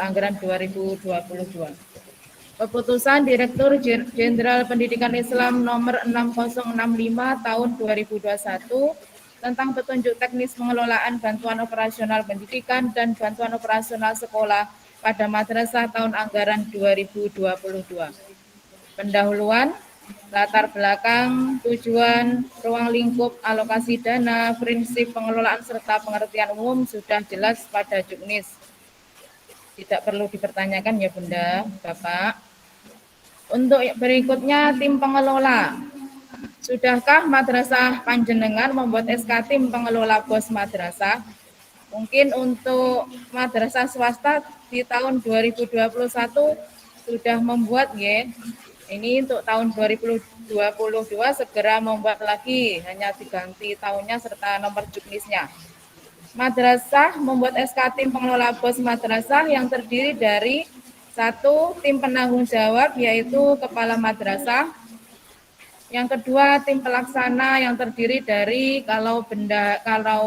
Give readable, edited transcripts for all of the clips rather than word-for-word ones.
anggaran 2022. Keputusan Direktur Jenderal Pendidikan Islam nomor 6065 tahun 2021 tentang petunjuk teknis pengelolaan bantuan operasional pendidikan dan bantuan operasional sekolah pada madrasah tahun anggaran 2022. Pendahuluan, latar belakang, tujuan, ruang lingkup, alokasi dana, prinsip pengelolaan serta pengertian umum sudah jelas pada Juknis. Tidak perlu dipertanyakan ya Bunda, Bapak. Untuk berikutnya tim pengelola. Sudahkah madrasah panjenengan membuat SK tim pengelola BOS madrasah? Mungkin untuk madrasah swasta di tahun 2021 sudah membuat ya. Ini untuk tahun 2022 segera membuat lagi, hanya diganti tahunnya serta nomor juknisnya. Madrasah membuat SK tim pengelola BOS madrasah yang terdiri dari 1. Tim penanggung jawab yaitu kepala madrasah. Yang kedua, tim pelaksana yang terdiri dari kalau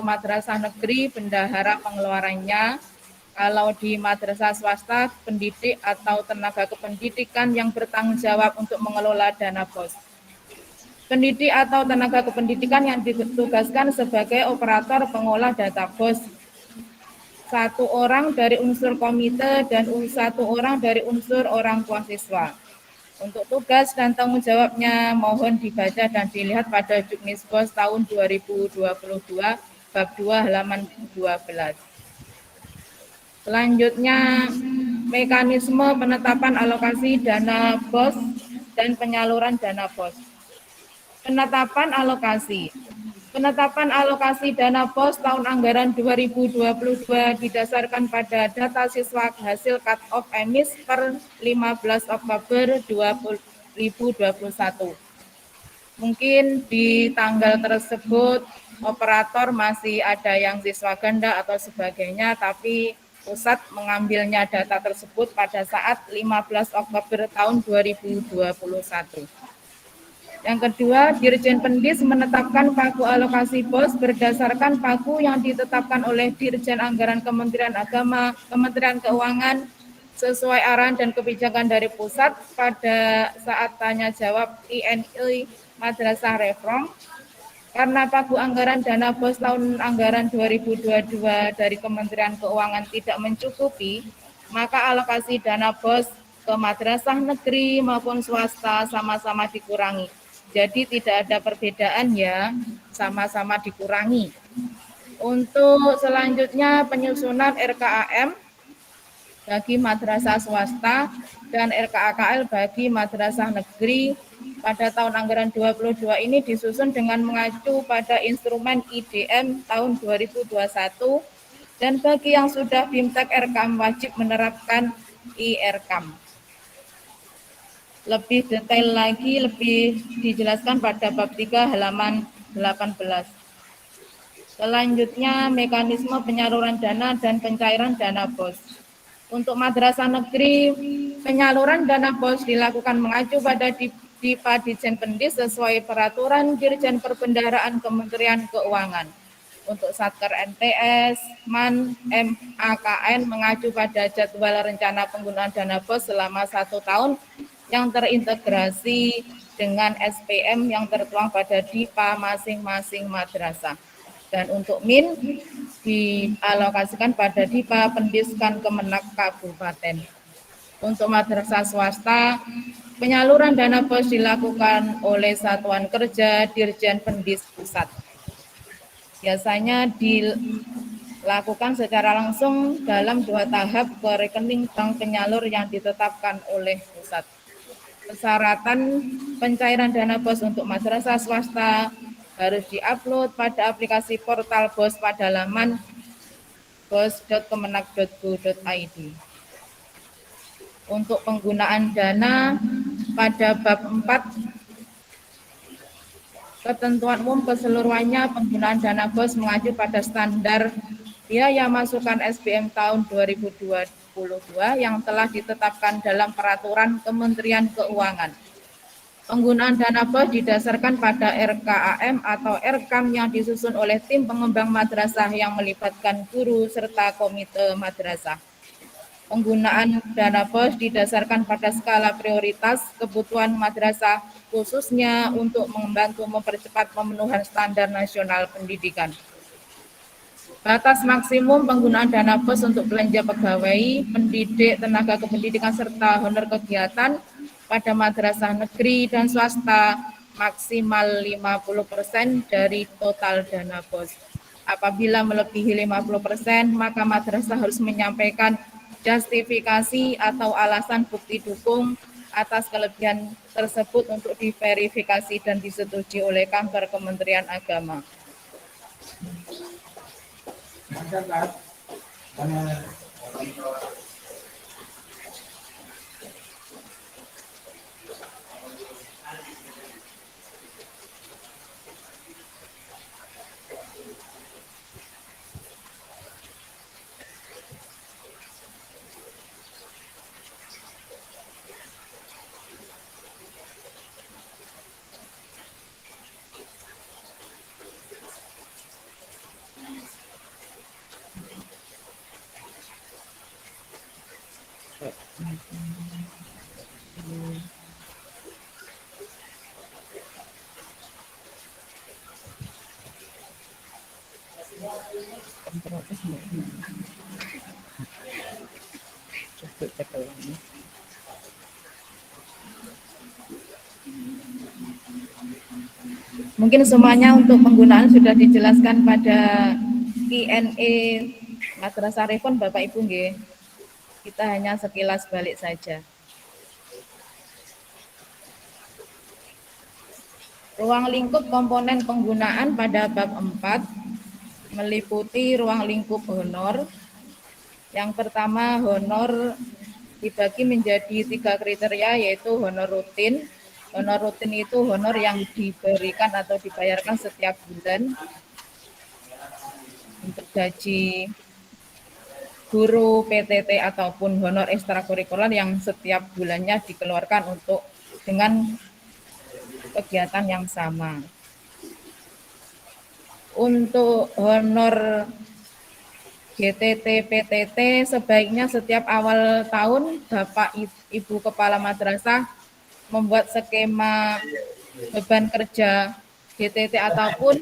madrasah negeri bendahara pengeluarannya, kalau di madrasah swasta pendidik atau tenaga kependidikan yang bertanggung jawab untuk mengelola dana BOS. Pendidik atau tenaga kependidikan yang ditugaskan sebagai operator pengolah data BOS. 1 orang dari unsur komite dan 1 orang dari unsur orang tua siswa. Untuk tugas dan tanggung jawabnya mohon dibaca dan dilihat pada Juknis BOS tahun 2022 bab 2 halaman 12. Selanjutnya mekanisme penetapan alokasi dana BOS dan penyaluran dana BOS. Penetapan alokasi. Penetapan alokasi dana BOS tahun anggaran 2022 didasarkan pada data siswa hasil cut-off emis per 15 Oktober 2021. Mungkin di tanggal tersebut operator masih ada yang siswa ganda atau sebagainya, tapi pusat mengambilnya data tersebut pada saat 15 Oktober tahun 2021. Yang kedua, Dirjen Pendis menetapkan pagu alokasi BOS berdasarkan pagu yang ditetapkan oleh Dirjen Anggaran Kementerian Agama, Kementerian Keuangan, sesuai arahan dan kebijakan dari pusat pada saat tanya jawab INI Madrasah Reform. Karena pagu anggaran dana BOS tahun anggaran 2022 dari Kementerian Keuangan tidak mencukupi, maka alokasi dana BOS ke madrasah negeri maupun swasta sama-sama dikurangi. Jadi tidak ada perbedaan ya, sama-sama dikurangi. Untuk selanjutnya penyusunan RKAM bagi madrasah swasta dan RKAKL bagi madrasah negeri pada tahun anggaran 22 ini disusun dengan mengacu pada instrumen IDM tahun 2021 dan bagi yang sudah BIMTEK RKAM wajib menerapkan IRKAM. Lebih detail lagi, lebih dijelaskan pada bab 3 halaman 18. Selanjutnya, mekanisme penyaluran dana dan pencairan dana BOS. Untuk madrasah negeri, penyaluran dana BOS dilakukan mengacu pada DIPA Dirjen Pendis sesuai peraturan Dirjen Perbendaharaan Kementerian Keuangan. Untuk Satker NTS, MAN, MAKN mengacu pada jadwal rencana penggunaan dana BOS selama 1 tahun yang terintegrasi dengan SPM yang tertuang pada DIPA masing-masing madrasah. Dan untuk MIN dialokasikan pada DIPA Pendiskan Kemenak Kabupaten. Untuk madrasah swasta, penyaluran dana BOS dilakukan oleh Satuan Kerja Dirjen Pendis Pusat. Biasanya dilakukan secara langsung dalam 2 tahap ke rekening bank penyalur yang ditetapkan oleh pusat. Persyaratan pencairan dana BOS untuk madrasah swasta harus diupload pada aplikasi portal BOS pada laman bos.kemenak.go.id. Untuk penggunaan dana pada bab 4 ketentuan umum keseluruhannya penggunaan dana BOS mengacu pada standar biaya masukan SBM tahun 2022 yang telah ditetapkan dalam peraturan Kementerian Keuangan. Penggunaan dana BOS didasarkan pada RKAM atau RKAM yang disusun oleh tim pengembang madrasah yang melibatkan guru serta komite madrasah. Penggunaan dana BOS didasarkan pada skala prioritas kebutuhan madrasah khususnya untuk membantu mempercepat pemenuhan standar nasional pendidikan. Batas maksimum penggunaan dana BOS untuk belanja pegawai, pendidik, tenaga kependidikan, serta honor kegiatan pada madrasah negeri dan swasta maksimal 50% dari total dana BOS. Apabila melebihi 50%, maka madrasah harus menyampaikan justifikasi atau alasan bukti dukung atas kelebihan tersebut untuk diverifikasi dan disetujui oleh kantor Kementerian Agama. Mungkin semuanya untuk penggunaan sudah dijelaskan pada Q&A Madrasah Rifon Bapak Ibu nggih. Kita hanya sekilas balik saja. Ruang lingkup komponen penggunaan pada bab 4 meliputi ruang lingkup honor. Yang pertama, honor dibagi menjadi 3 kriteria, yaitu honor rutin. Honor rutin itu honor yang diberikan atau dibayarkan setiap bulan untuk gaji guru, PTT ataupun honor ekstrakurikuler yang setiap bulannya dikeluarkan untuk dengan kegiatan yang sama. Untuk honor GTT, PTT sebaiknya setiap awal tahun Bapak Ibu Kepala Madrasah membuat skema beban kerja GTT ataupun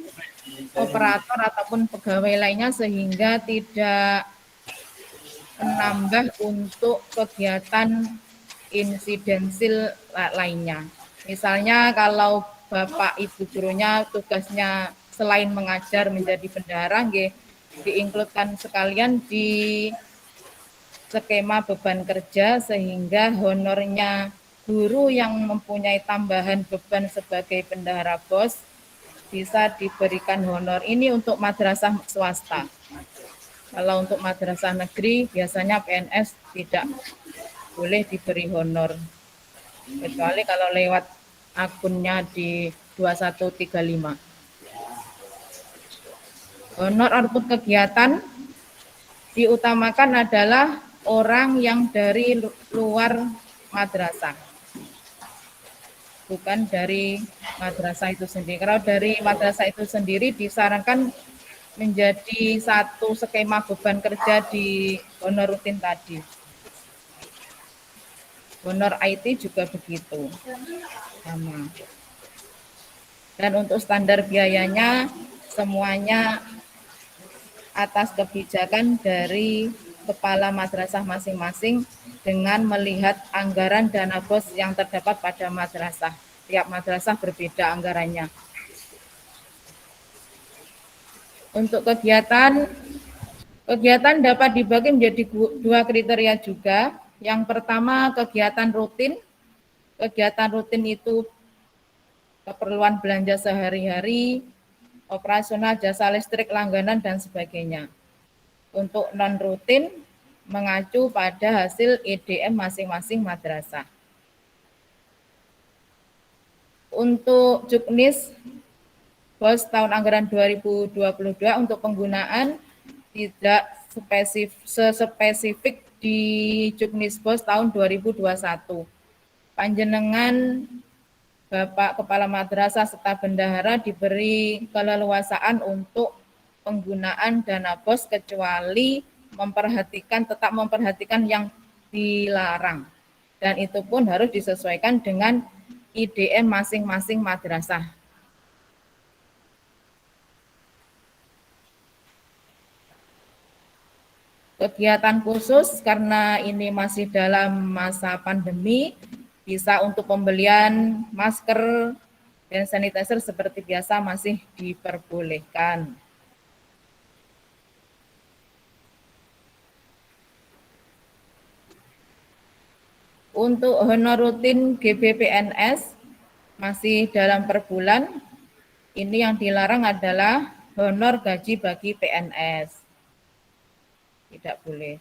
operator ataupun pegawai lainnya sehingga tidak menambah untuk kegiatan insidensil lainnya. Misalnya kalau Bapak Ibu gurunya tugasnya selain mengajar menjadi bendahara, diinkludkan sekalian di skema beban kerja sehingga honornya guru yang mempunyai tambahan beban sebagai bendahara BOS bisa diberikan honor ini untuk madrasah swasta. Kalau untuk madrasah negeri biasanya PNS tidak boleh diberi honor kecuali kalau lewat akunnya di 2135. Honor output kegiatan diutamakan adalah orang yang dari luar madrasah, bukan dari madrasah itu sendiri. Kalau dari madrasah itu sendiri disarankan menjadi satu skema beban kerja di honor rutin tadi. Honor IT juga begitu, sama. Dan untuk standar biayanya semuanya atas kebijakan dari kepala madrasah masing-masing dengan melihat anggaran dana BOS yang terdapat pada madrasah. Tiap madrasah berbeda anggarannya. Untuk kegiatan dapat dibagi menjadi 2 kriteria juga. Yang pertama kegiatan rutin. Kegiatan rutin itu keperluan belanja sehari-hari, operasional jasa listrik, langganan, dan sebagainya. Untuk non-rutin mengacu pada hasil EDM masing-masing madrasah. Untuk Juknis BOS tahun anggaran 2022 untuk penggunaan tidak spesifik di Juknis BOS tahun 2021. Panjenengan Bapak Kepala Madrasah serta bendahara diberi keleluasaan untuk penggunaan dana BOS kecuali tetap memperhatikan yang dilarang. Dan itu pun harus disesuaikan dengan IDM masing-masing madrasah. Kegiatan khusus karena ini masih dalam masa pandemi, bisa untuk pembelian masker dan sanitizer seperti biasa masih diperbolehkan. Untuk honor rutin GBPNS masih dalam per bulan, ini yang dilarang adalah honor gaji bagi PNS. Tidak boleh.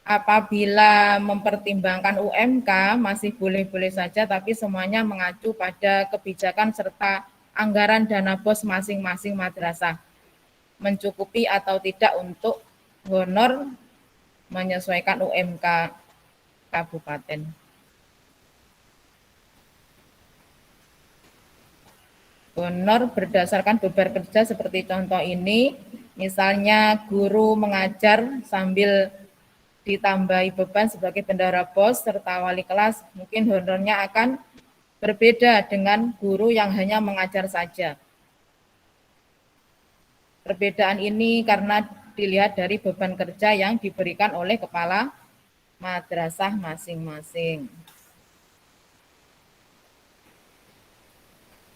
Apabila mempertimbangkan UMK masih boleh-boleh saja, tapi semuanya mengacu pada kebijakan serta anggaran dana BOS masing-masing madrasah. Mencukupi atau tidak untuk honor menyesuaikan UMK kabupaten. Honor berdasarkan beban kerja seperti contoh ini, misalnya guru mengajar sambil ditambahi beban sebagai bendahara BOS serta wali kelas, mungkin honornya akan berbeda dengan guru yang hanya mengajar saja. Perbedaan ini karena dilihat dari beban kerja yang diberikan oleh kepala madrasah masing-masing.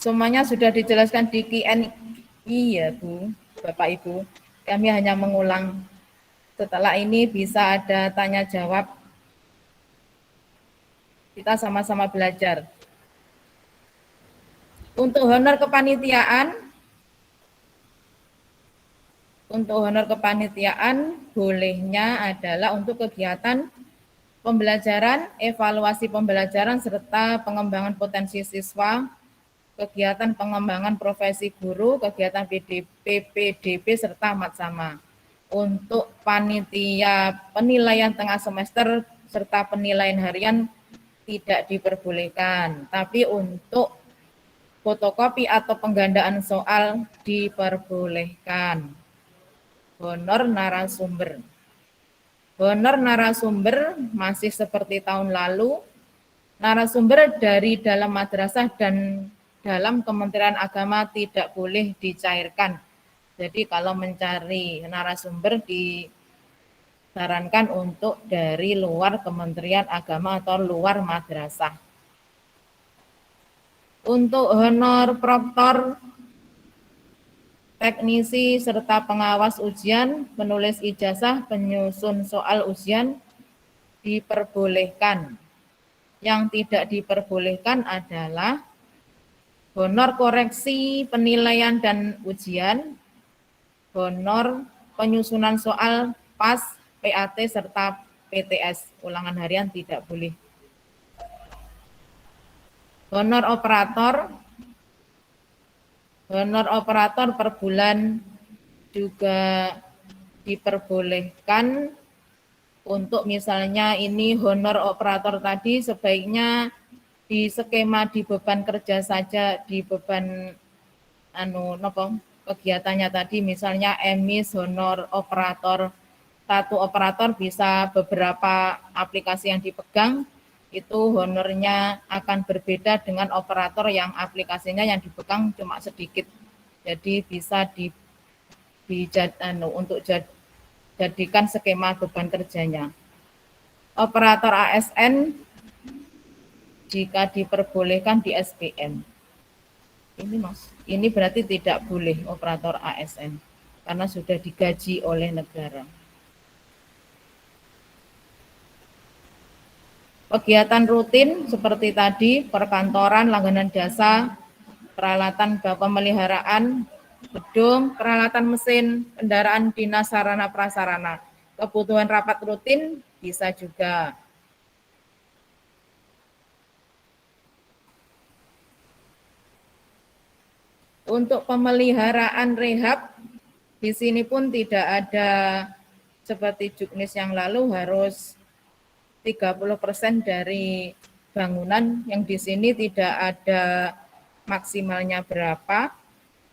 Semuanya sudah dijelaskan di Q&A ya Bu, Bapak Ibu. Kami hanya mengulang. Setelah ini bisa ada tanya jawab. Kita sama-sama belajar. Untuk honor kepanitiaan bolehnya adalah untuk kegiatan pembelajaran, evaluasi pembelajaran serta pengembangan potensi siswa, kegiatan pengembangan profesi guru, kegiatan PPDB serta matsama. Untuk panitia penilaian tengah semester serta penilaian harian tidak diperbolehkan, tapi untuk fotokopi atau penggandaan soal diperbolehkan. Honor narasumber. Honor narasumber masih seperti tahun lalu, narasumber dari dalam madrasah dan dalam Kementerian Agama tidak boleh dicairkan. Jadi kalau mencari narasumber disarankan untuk dari luar Kementerian Agama atau luar madrasah. Untuk honor proktor, teknisi serta pengawas ujian, penulis ijazah, penyusun soal ujian diperbolehkan. Yang tidak diperbolehkan adalah honor koreksi penilaian dan ujian, honor penyusunan soal PAS, PAT, serta PTS, ulangan harian tidak boleh. Honor operator per bulan juga diperbolehkan. Untuk misalnya ini honor operator tadi sebaiknya di skema di beban kerja saja, di beban kegiatannya tadi, misalnya emis honor operator, satu operator bisa beberapa aplikasi yang dipegang, itu honornya akan berbeda dengan operator yang aplikasinya yang dipegang cuma sedikit. Jadi bisa untuk jadikan skema beban kerjanya. Operator ASN jika diperbolehkan di SPM. Ini berarti tidak boleh operator ASN karena sudah digaji oleh negara. Kegiatan rutin seperti tadi, perkantoran, langganan jasa, peralatan pemeliharaan, gedung, peralatan mesin, kendaraan dinas sarana prasarana. Kebutuhan rapat rutin bisa juga. Untuk pemeliharaan rehab, di sini pun tidak ada seperti Juknis yang lalu harus 30% dari bangunan, yang di sini tidak ada maksimalnya berapa,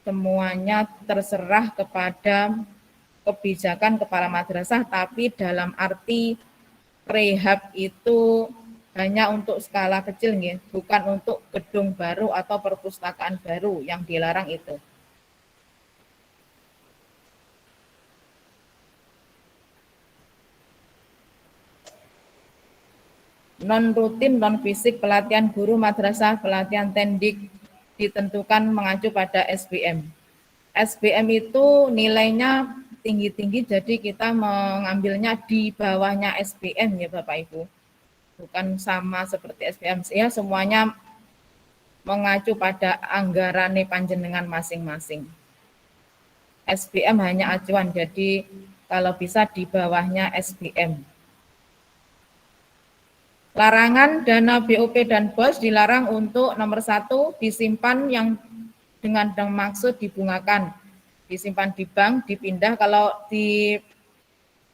semuanya terserah kepada kebijakan kepala madrasah, tapi dalam arti rehab itu hanya untuk skala kecil nggih, bukan untuk gedung baru atau perpustakaan baru yang dilarang itu. Non rutin, non fisik, pelatihan guru madrasah, pelatihan tendik ditentukan mengacu pada SBM. SBM itu nilainya tinggi-tinggi, jadi kita mengambilnya di bawahnya SBM ya Bapak Ibu. Bukan sama seperti SBM, ya semuanya mengacu pada anggaran panjenengan masing-masing. SBM hanya acuan, jadi kalau bisa di bawahnya SBM. Larangan dana BOP dan BOS dilarang untuk nomor 1 disimpan yang dengan maksud dibungakan. Disimpan di bank, dipindah. Kalau di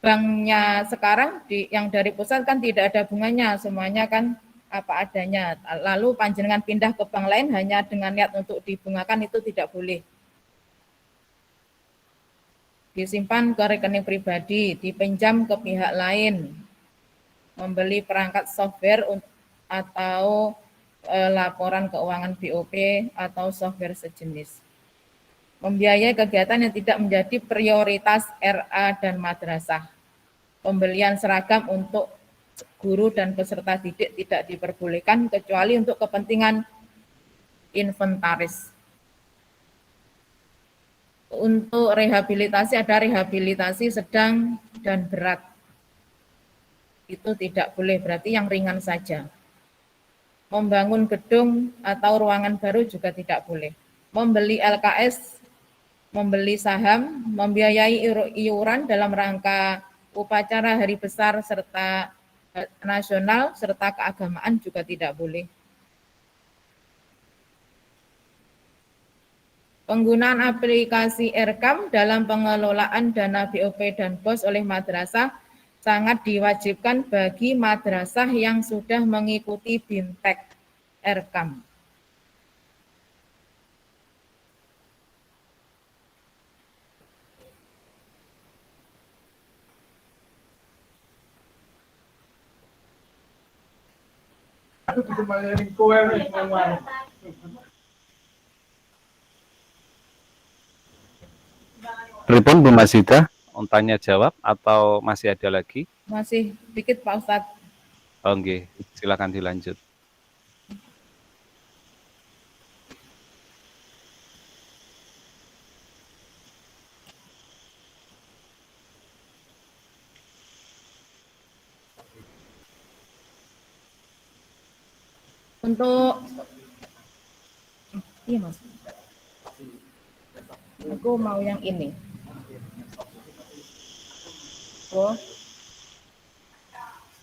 banknya sekarang yang dari pusat kan tidak ada bunganya, semuanya kan apa adanya. Lalu panjenengan pindah ke bank lain hanya dengan niat untuk dibungakan, itu tidak boleh. Disimpan ke rekening pribadi, dipinjam ke pihak lain, membeli perangkat software atau laporan keuangan BOP atau software sejenis. Membiayai kegiatan yang tidak menjadi prioritas RA dan madrasah. Pembelian seragam untuk guru dan peserta didik tidak diperbolehkan kecuali untuk kepentingan inventaris. Untuk rehabilitasi ada rehabilitasi sedang dan berat. Itu tidak boleh, berarti yang ringan saja. Membangun gedung atau ruangan baru juga tidak boleh. Membeli LKS, membeli saham, membiayai iuran dalam rangka upacara hari besar serta nasional serta keagamaan juga tidak boleh. Penggunaan aplikasi Erkam dalam pengelolaan dana BOP dan BOS oleh madrasah sangat diwajibkan bagi madrasah yang sudah mengikuti BIMTEK Erkam. Pripun Bu Masita, tanya jawab atau masih ada lagi? Masih dikit Pak Ustadz. Oh, nggih, silakan dilanjut. Untuk iya Mas. Aku mau yang ini. Oh.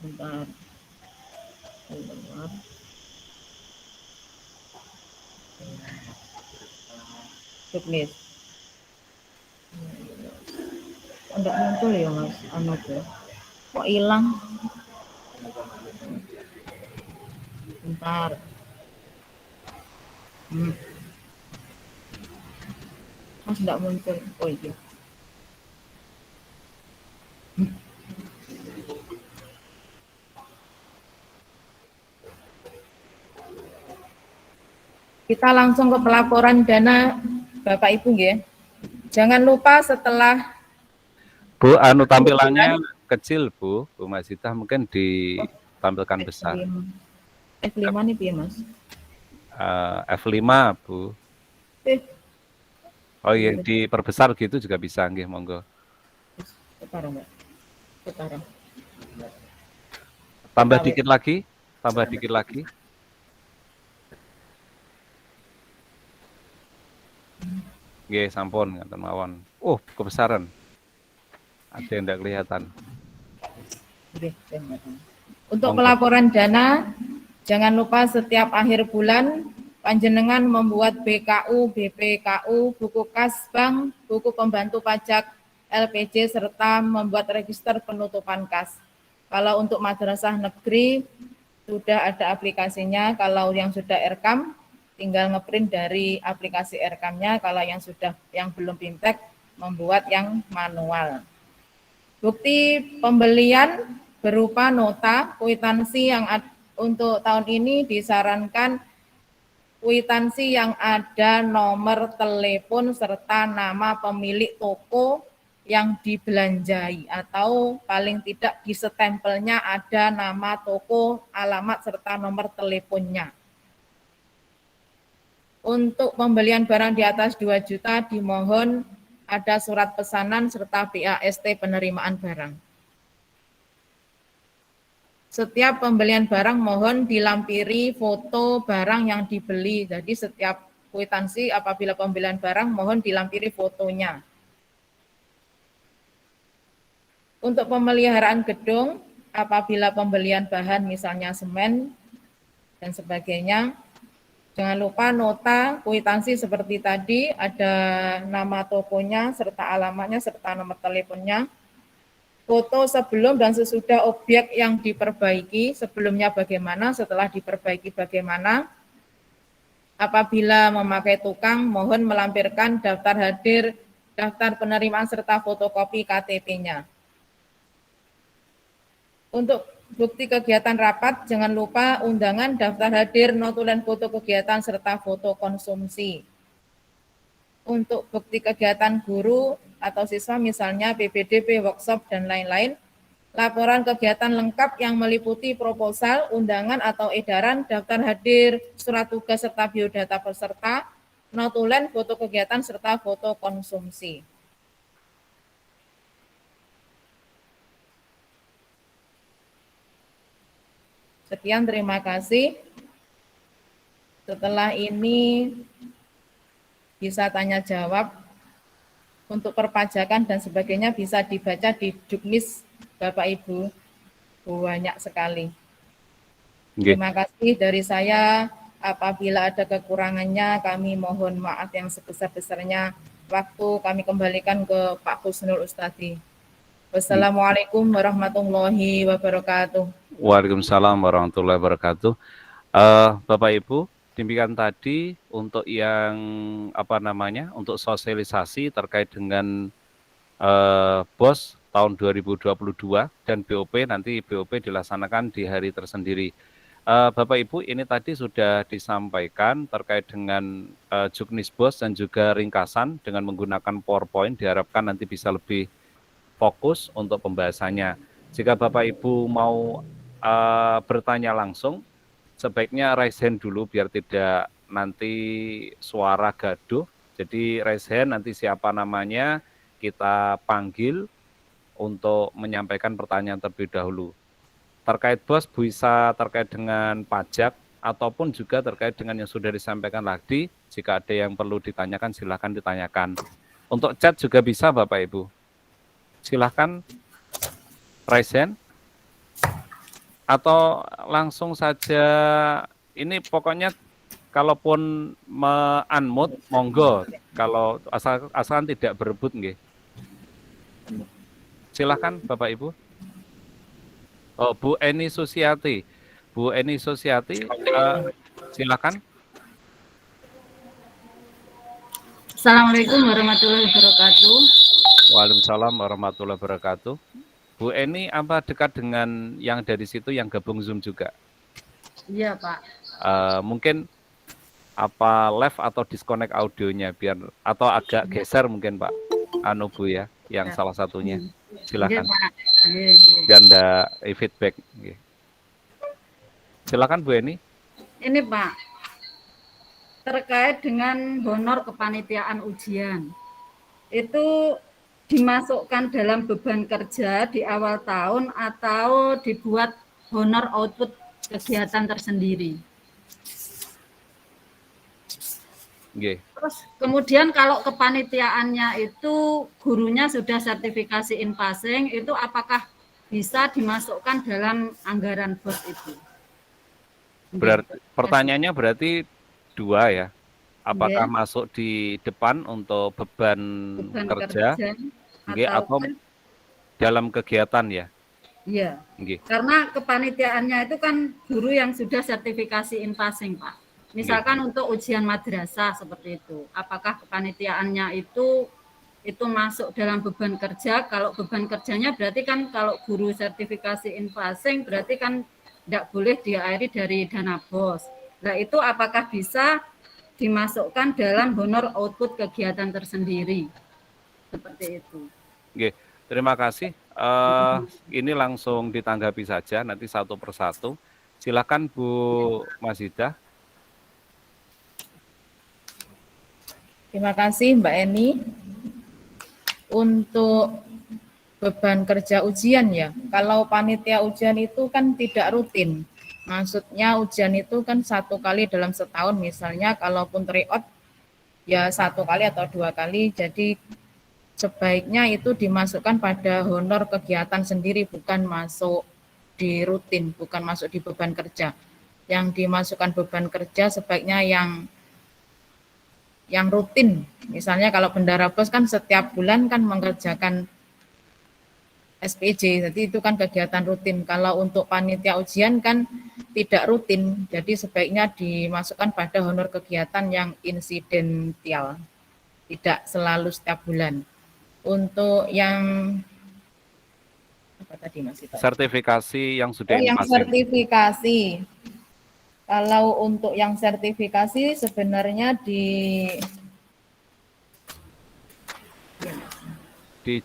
Bentar. Bentar. Checklist. Enggak muncul ya Mas, anu tuh. Kok hilang? Bentar. Mas enggak muncul. Oh iya. Kita langsung ke pelaporan dana Bapak Ibu ya. Jangan lupa setelah Bu, anu tampilannya kecil Bu Masita, mungkin ditampilkan besar. F5 nih piye Mas? F5 Bu. Oh iya, diperbesar gitu juga bisa, nggih, monggo. Sekarang Mbak. Sekarang. Tambah dikit lagi, tambah dikit lagi. Nggih, sampun ngaten mawon. Oh, kebesaran. Ada yang tidak kelihatan. Untuk pelaporan dana, jangan lupa setiap akhir bulan panjenengan membuat BKU, BPKU, buku kas bank, buku pembantu pajak, LPJ, serta membuat register penutupan kas. Kalau untuk madrasah negeri sudah ada aplikasinya, kalau yang sudah Erkam tinggal ngeprint dari aplikasi Erkamnya, kalau yang belum BIMTEK membuat yang manual. Bukti pembelian berupa nota kwitansi yang untuk tahun ini disarankan kwitansi yang ada nomor telepon serta nama pemilik toko yang dibelanjai atau paling tidak di stempelnya ada nama toko, alamat serta nomor teleponnya. Untuk pembelian barang di atas 2 juta dimohon ada surat pesanan serta BAST penerimaan barang. Setiap pembelian barang mohon dilampiri foto barang yang dibeli. Jadi setiap kwitansi apabila pembelian barang mohon dilampiri fotonya. Untuk pemeliharaan gedung, apabila pembelian bahan misalnya semen dan sebagainya, jangan lupa nota kwitansi seperti tadi, ada nama tokonya serta alamatnya serta nomor teleponnya. Foto sebelum dan sesudah objek yang diperbaiki, sebelumnya bagaimana, setelah diperbaiki bagaimana. Apabila memakai tukang, mohon melampirkan daftar hadir, daftar penerimaan serta fotokopi KTP-nya. Untuk bukti kegiatan rapat, jangan lupa undangan, daftar hadir, notulen foto kegiatan, serta foto konsumsi. Untuk bukti kegiatan guru atau siswa misalnya PPDB, workshop, dan lain-lain, laporan kegiatan lengkap yang meliputi proposal, undangan atau edaran, daftar hadir, surat tugas serta biodata peserta, notulen, foto kegiatan, serta foto konsumsi. Sekian, terima kasih. Setelah ini bisa tanya jawab. Untuk perpajakan dan sebagainya bisa dibaca di Juknis, Bapak Ibu. Banyak sekali. Terima kasih dari saya. Apabila ada kekurangannya, kami mohon maaf yang sebesar-besarnya. Waktu kami kembalikan ke Pak Husnul Ustadi. Wassalamualaikum warahmatullahi wabarakatuh. Waalaikumsalam warahmatullahi wabarakatuh. Bapak Ibu, demikian tadi untuk yang untuk sosialisasi terkait dengan BOS tahun 2022 dan BOP, nanti BOP dilaksanakan di hari tersendiri. Bapak Ibu, ini tadi sudah disampaikan terkait dengan Juknis BOS dan juga ringkasan dengan menggunakan PowerPoint, diharapkan nanti bisa lebih fokus untuk pembahasannya. Jika Bapak Ibu mau bertanya langsung, sebaiknya raise hand dulu biar tidak nanti suara gaduh. Jadi raise hand, nanti siapa namanya kita panggil untuk menyampaikan pertanyaan terlebih dahulu. Terkait BOS bisa terkait dengan pajak ataupun juga terkait dengan yang sudah disampaikan tadi. Jika ada yang perlu ditanyakan, silakan ditanyakan. Untuk chat juga bisa Bapak Ibu. Silahkan raise hand atau langsung saja, ini pokoknya kalaupun unmute monggo, kalau asalkan tidak berebut nggih. Silahkan Bapak Ibu. Oh, Bu Eni Susiati. Bu Eni Susiati, silakan. Assalamualaikum warahmatullahi wabarakatuh. Waalaikumsalam warahmatullahi wabarakatuh. Bu Eni, apa dekat dengan yang dari situ yang gabung Zoom juga? Iya, Pak. Mungkin apa live atau disconnect audionya biar atau agak geser mungkin Pak Bu ya, yang ya, salah satunya. Silakan. Biar ada feedback. Silakan Bu Eni. Ini Pak, terkait dengan honor kepanitiaan ujian. Itu dimasukkan dalam beban kerja di awal tahun atau dibuat honor output kegiatan tersendiri. Terus kemudian kalau kepanitiaannya itu gurunya sudah sertifikasi in passing, itu apakah bisa dimasukkan dalam anggaran BOS itu? Berarti pertanyaannya berarti dua ya. Apakah masuk di depan untuk beban kerja atau dalam kegiatan ya? Iya. Karena kepanitiaannya itu kan guru yang sudah sertifikasi in passing, Pak. Misalkan untuk ujian madrasah seperti itu. Apakah kepanitiaannya itu itu masuk dalam beban kerja. Kalau beban kerjanya berarti kan kalau guru sertifikasi infasing berarti kan tidak boleh diairi dari dana BOS. Nah itu apakah bisa dimasukkan dalam honor output kegiatan tersendiri? Seperti itu. Oke, terima kasih. Ini langsung ditanggapi saja nanti satu persatu. Silakan Bu Masida. Terima kasih Mbak Eni. Untuk beban kerja ujian ya, kalau panitia ujian itu kan tidak rutin. Maksudnya ujian itu kan 1 kali dalam setahun, misalnya kalaupun tryout ya 1 kali atau 2 kali, jadi sebaiknya itu dimasukkan pada honor kegiatan sendiri, bukan masuk di rutin, bukan masuk di beban kerja. Yang dimasukkan beban kerja sebaiknya yang rutin. Misalnya kalau bendara BOS kan setiap bulan kan mengerjakan SPJ, jadi itu kan kegiatan rutin. Kalau untuk panitia ujian kan tidak rutin, jadi sebaiknya dimasukkan pada honor kegiatan yang insidental, tidak selalu setiap bulan. Untuk yang apa tadi Mas Ito? Sertifikasi yang sudah yang infasing. sertifikasi. Kalau untuk yang sertifikasi sebenarnya di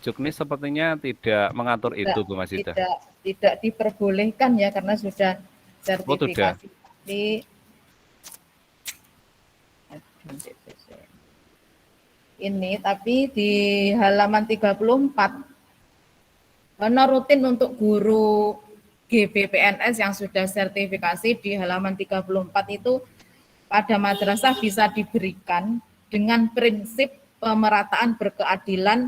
Juknis sepertinya tidak mengatur itu, Bu Masida. Tidak diperbolehkan ya karena sudah sertifikasi. Ini tapi di halaman 34 honor rutin untuk guru GBPNS yang sudah sertifikasi di halaman 34 itu pada madrasah bisa diberikan dengan prinsip pemerataan berkeadilan,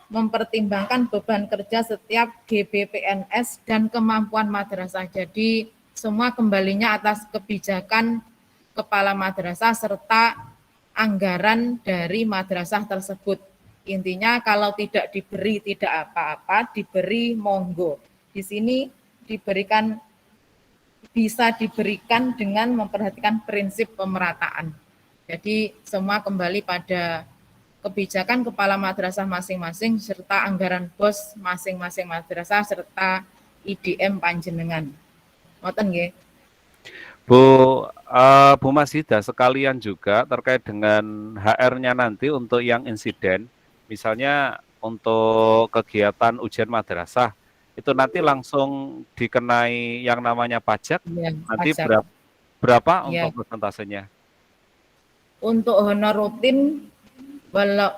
mempertimbangkan beban kerja setiap GBPNS dan kemampuan madrasah. Jadi semua kembalinya atas kebijakan kepala madrasah serta anggaran dari madrasah tersebut. Intinya kalau tidak diberi tidak apa-apa, diberi monggo. Di sini bisa diberikan dengan memperhatikan prinsip pemerataan. Jadi semua kembali pada kebijakan kepala madrasah masing-masing serta anggaran BOS masing-masing madrasah serta IDM panjenengan. Ngoten nggih. Bu Masida, sekalian juga terkait dengan HR-nya nanti untuk yang insiden, misalnya untuk kegiatan ujian madrasah, itu nanti langsung dikenai yang namanya pajak, Ya, nanti pajak. berapa Ya. untuk persentasenya? Untuk honor rutin,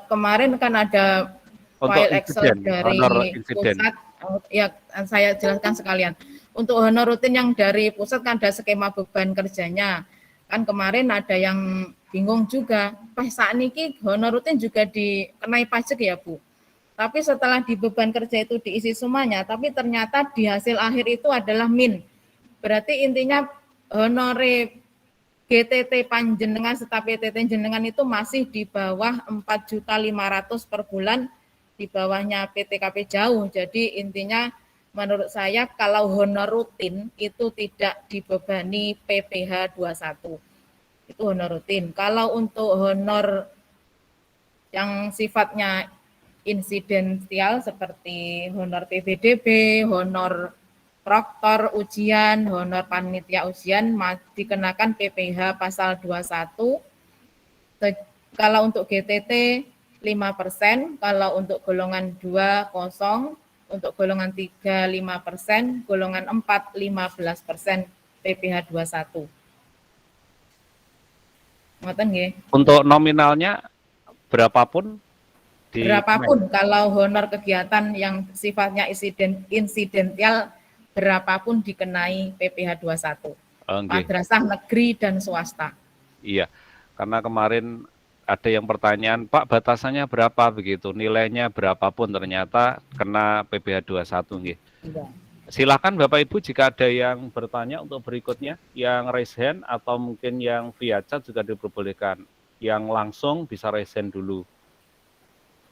kemarin kan ada Untuk file Excel insiden, dari honor insiden. pusat, ya saya jelaskan sekalian. Untuk honor rutin yang dari pusat kan ada skema beban kerjanya. Kan kemarin ada yang bingung juga, saat ini honor rutin juga dikenai pajak ya Bu. Tapi setelah di beban kerja itu diisi semuanya, tapi ternyata di hasil akhir itu adalah min. Berarti intinya honore GTT panjenengan serta PTT jenengan itu masih di bawah 4.500.000 per bulan, di bawahnya PTKP jauh. Jadi intinya menurut saya kalau honor rutin itu tidak dibebani PPh 21. Itu honor rutin. Kalau untuk honor yang sifatnya insidental seperti honor PBDB, honor proktor ujian, honor panitia ujian dikenakan PPh pasal 21. Kalau untuk GTT 5%, kalau untuk golongan 2 0, untuk golongan 3 5%, golongan 4 15% PPh 21. Ngoten nggih. Untuk nominalnya berapapun Berapapun kalau honor kegiatan yang sifatnya insidental berapapun dikenai PPh 21. Madrasah negeri dan swasta. Iya, karena kemarin ada yang pertanyaan, Pak batasannya berapa begitu, nilainya berapapun ternyata kena PPh 21 nggih. Iya. Silakan Bapak Ibu jika ada yang bertanya untuk berikutnya, yang raise hand atau mungkin yang via chat juga diperbolehkan. Yang langsung bisa raise hand dulu.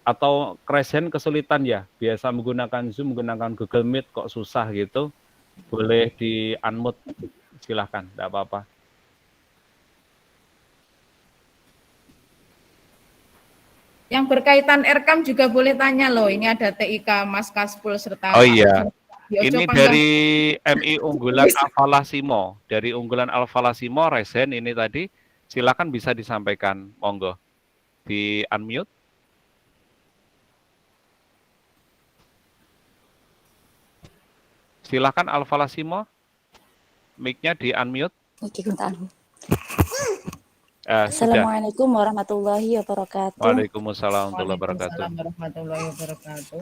Atau raise hand kesulitan ya, biasa menggunakan Zoom, menggunakan Google Meet kok susah gitu, boleh di unmute, silahkan, tidak apa-apa. Yang berkaitan Erkam juga boleh tanya loh. Ini ada TIK Mas Kaspul serta Oh Pak iya, Yojo ini Panggah. dari MI Unggulan Alfalasimo. Dari Unggulan Alfalasimo, Resen ini tadi, silakan bisa disampaikan. Monggo, di unmute. Silakan Alfalasimo, mic-nya di unmute. Oke, bentar. Sudah. Assalamualaikum warahmatullahi wabarakatuh. Waalaikumsalam warahmatullahi wabarakatuh. Waalaikumsalam warahmatullahi wabarakatuh.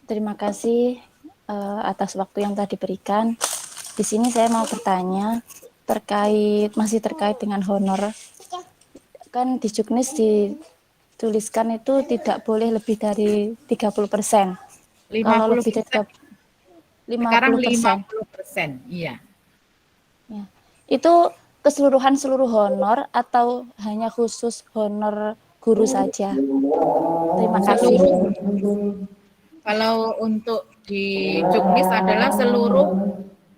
Terima kasih atas waktu yang telah diberikan. Di sini saya mau bertanya masih terkait dengan honor. Kan di Juknis dituliskan itu tidak boleh lebih dari 30%. Kalau lebih dari 50%. Sekarang 50%, iya. Ya. Itu keseluruhan seluruh honor atau hanya khusus honor guru saja? Terima kasih. Kalau untuk di Juknis adalah seluruh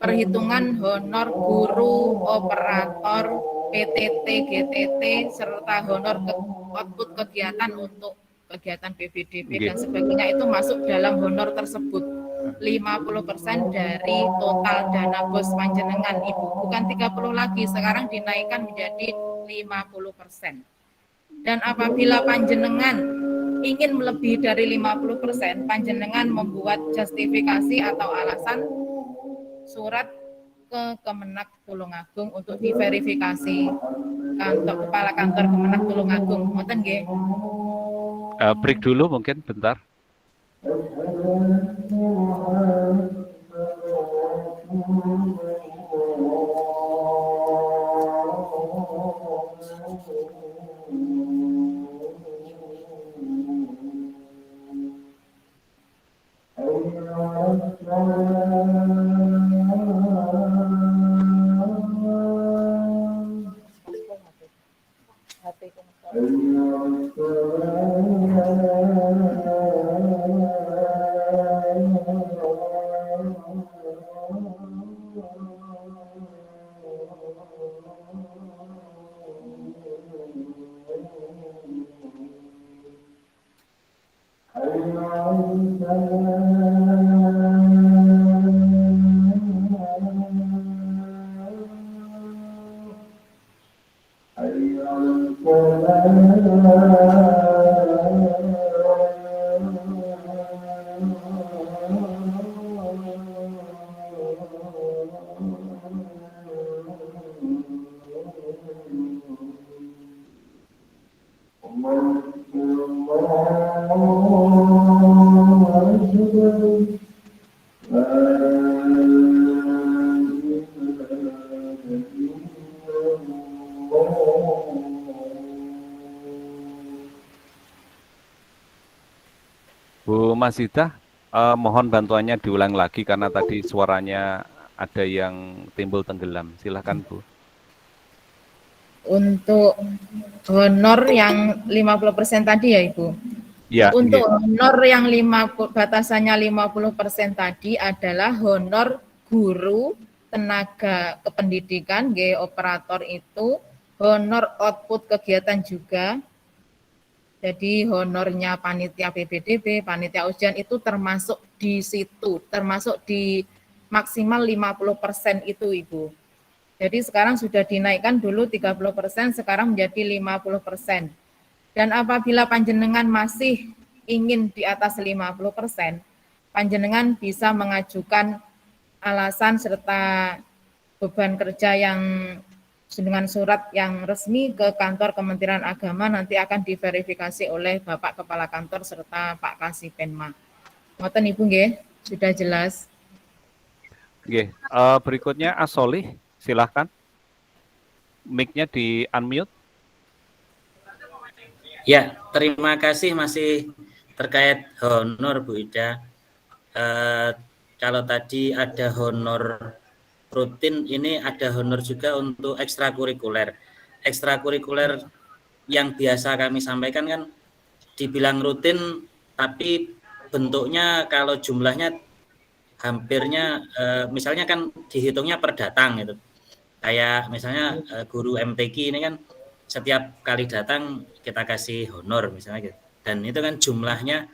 perhitungan honor guru, operator, PTT, GTT, serta honor output kegiatan untuk kegiatan PBDB dan sebagainya itu masuk dalam honor tersebut. 50% dari total dana bos panjenengan Ibu, bukan 30 lagi, sekarang dinaikkan menjadi 50%. Dan apabila panjenengan ingin melebihi dari 50%, panjenengan membuat justifikasi atau alasan surat ke Kemenak Tulungagung untuk diverifikasi kantor kepala kantor Kemenak Tulungagung. Ngoten nggih. Break dulu mungkin bentar. Bu Masita, mohon bantuannya diulang lagi karena tadi suaranya ada yang timbul tenggelam. Silahkan Bu. Untuk honor yang 50% tadi ya Ibu. Ya, untuk honor yang batasannya 50% tadi adalah honor guru, tenaga kependidikan, operator itu, honor output kegiatan juga. Jadi honornya panitia PBDB, panitia ujian itu termasuk di situ, termasuk di maksimal 50% itu Ibu. Jadi sekarang sudah dinaikkan dulu 30%, sekarang menjadi 50%. Dan apabila panjenengan masih ingin di atas 50%, panjenengan bisa mengajukan alasan serta beban kerja yang dengan surat yang resmi ke kantor Kementerian Agama, nanti akan diverifikasi oleh Bapak Kepala Kantor serta Pak Kasipenma. Ngoten Ibu nggih, sudah jelas. Nggih, berikutnya Asolih, silahkan. Mic-nya di unmute. Ya, terima kasih masih terkait honor Bu Ida. Kalau tadi ada honor rutin, ini ada honor juga untuk ekstrakurikuler. Ekstrakurikuler yang biasa kami sampaikan kan dibilang rutin, tapi bentuknya kalau jumlahnya hampirnya misalnya kan dihitungnya per datang gitu. Kayak misalnya guru MTQ ini kan setiap kali datang kita kasih honor misalnya gitu. Dan itu kan jumlahnya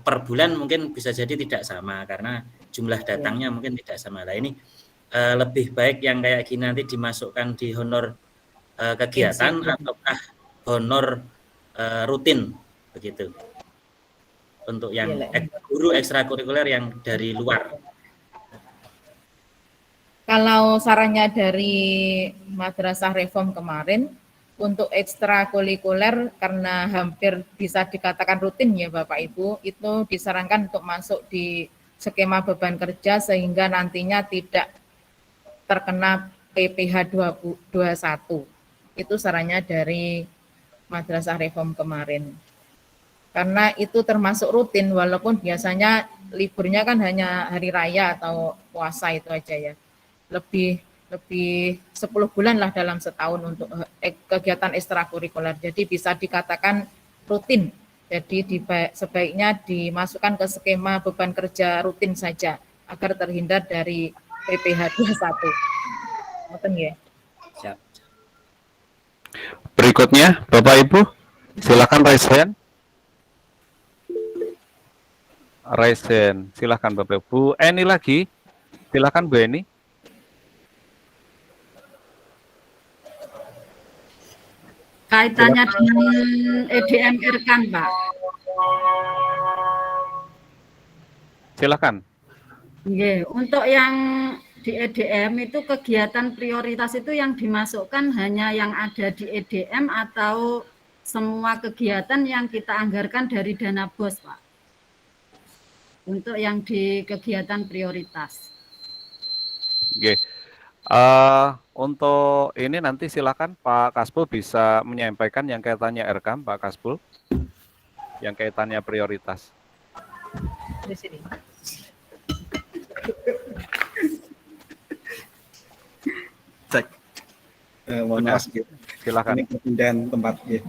per bulan mungkin bisa jadi tidak sama karena jumlah datangnya mungkin tidak sama. Nah ini lebih baik yang kayak gini nanti dimasukkan di honor kegiatan ataukah honor rutin begitu untuk yang guru ekstrakurikuler yang dari luar. Kalau sarannya dari Madrasah Reform kemarin, untuk ekstrakurikuler karena hampir bisa dikatakan rutin ya Bapak Ibu, itu disarankan untuk masuk di skema beban kerja sehingga nantinya tidak terkena PPh 21. Itu sarannya dari Madrasah Reform kemarin. Karena itu termasuk rutin walaupun biasanya liburnya kan hanya hari raya atau puasa itu aja ya. Lebih 10 bulan lah dalam setahun untuk kegiatan ekstrakurikuler. Jadi bisa dikatakan rutin. Jadi sebaiknya dimasukkan ke skema beban kerja rutin saja agar terhindar dari PPh 21. Ngoten nggih. Siap. Berikutnya, Bapak Ibu, silakan raise hand. Raise hand, silakan Bapak Ibu. Eni lagi, silakan Bu Eni. Kaitannya dengan EDMR kan, Pak? Silakan. Nggih, untuk yang di EDM itu kegiatan prioritas itu yang dimasukkan hanya yang ada di EDM atau semua kegiatan yang kita anggarkan dari dana BOS, Pak? Untuk yang di kegiatan prioritas. Oke. Untuk ini nanti silakan Pak Kasbul bisa menyampaikan yang kaitannya RKAM, Pak Kasbul, yang kaitannya prioritas. Di sini. Cek. Mohon maaf, silakan. Ini perpindahan tempat ya.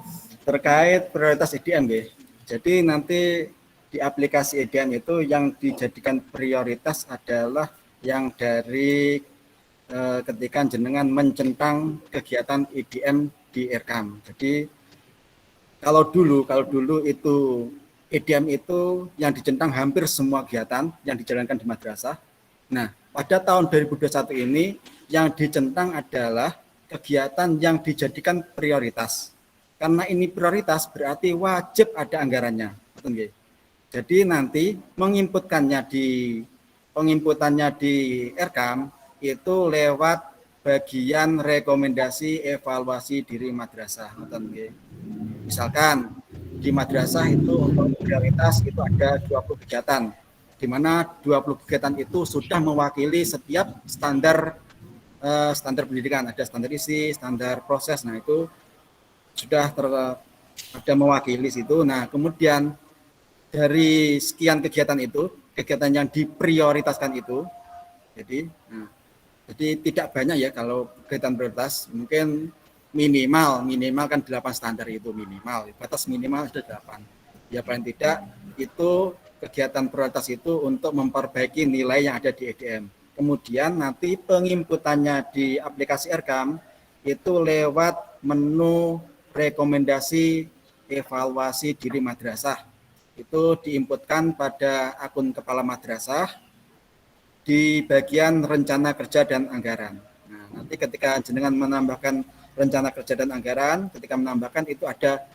Terkait prioritas EDM ya. Jadi nanti di aplikasi EDM itu yang dijadikan prioritas adalah yang dari ketika jenengan mencentang kegiatan EDM di RKAM. Jadi kalau dulu itu EDM itu yang dicentang hampir semua kegiatan yang dijalankan di madrasah. Nah, pada tahun 2021 ini yang dicentang adalah kegiatan yang dijadikan prioritas. Karena ini prioritas berarti wajib ada anggarannya. Jadi nanti penginputannya di RKAM itu lewat bagian rekomendasi evaluasi diri madrasah. Misalkan di madrasah itu untuk prioritas itu ada 20 kegiatan, di mana 20 kegiatan itu sudah mewakili setiap standar pendidikan, ada standar isi, standar proses. Nah itu sudah ada mewakili situ. Nah kemudian dari sekian kegiatan itu, kegiatan yang diprioritaskan itu, jadi tidak banyak ya kalau kegiatan prioritas, mungkin minimal kan 8 standar itu minimal, batas minimal sudah 8. Ya paling tidak itu kegiatan prioritas itu untuk memperbaiki nilai yang ada di EDM. Kemudian nanti penginputannya di aplikasi RKAM itu lewat menu rekomendasi evaluasi diri madrasah. Itu diinputkan pada akun kepala madrasah di bagian rencana kerja dan anggaran. Nah, nanti ketika jenengan menambahkan rencana kerja dan anggaran, ketika menambahkan itu ada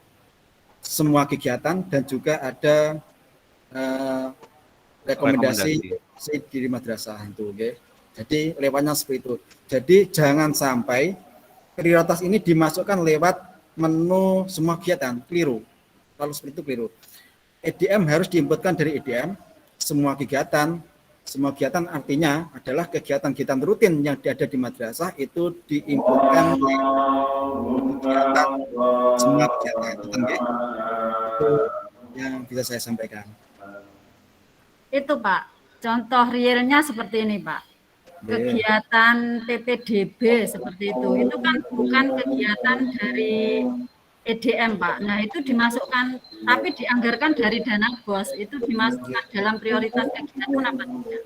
semua kegiatan dan juga ada rekomendasi diri madrasah itu, okay? Jadi lewatnya seperti itu. Jadi jangan sampai prioritas ini dimasukkan lewat menu semua kegiatan, keliru. Kalau seperti itu keliru. EDM harus diinputkan dari EDM semua kegiatan. Semua kegiatan artinya adalah kegiatan-kegiatan rutin yang ada di madrasah itu diinputkan di kegiatan semua kegiatan. Itu yang bisa saya sampaikan. Itu Pak, contoh realnya seperti ini Pak. Kegiatan PPDB seperti itu kan bukan kegiatan dari EDM Pak. Nah itu dimasukkan, tapi dianggarkan dari dana BOS, itu dimasukkan dalam prioritas kegiatan kenapa tidak?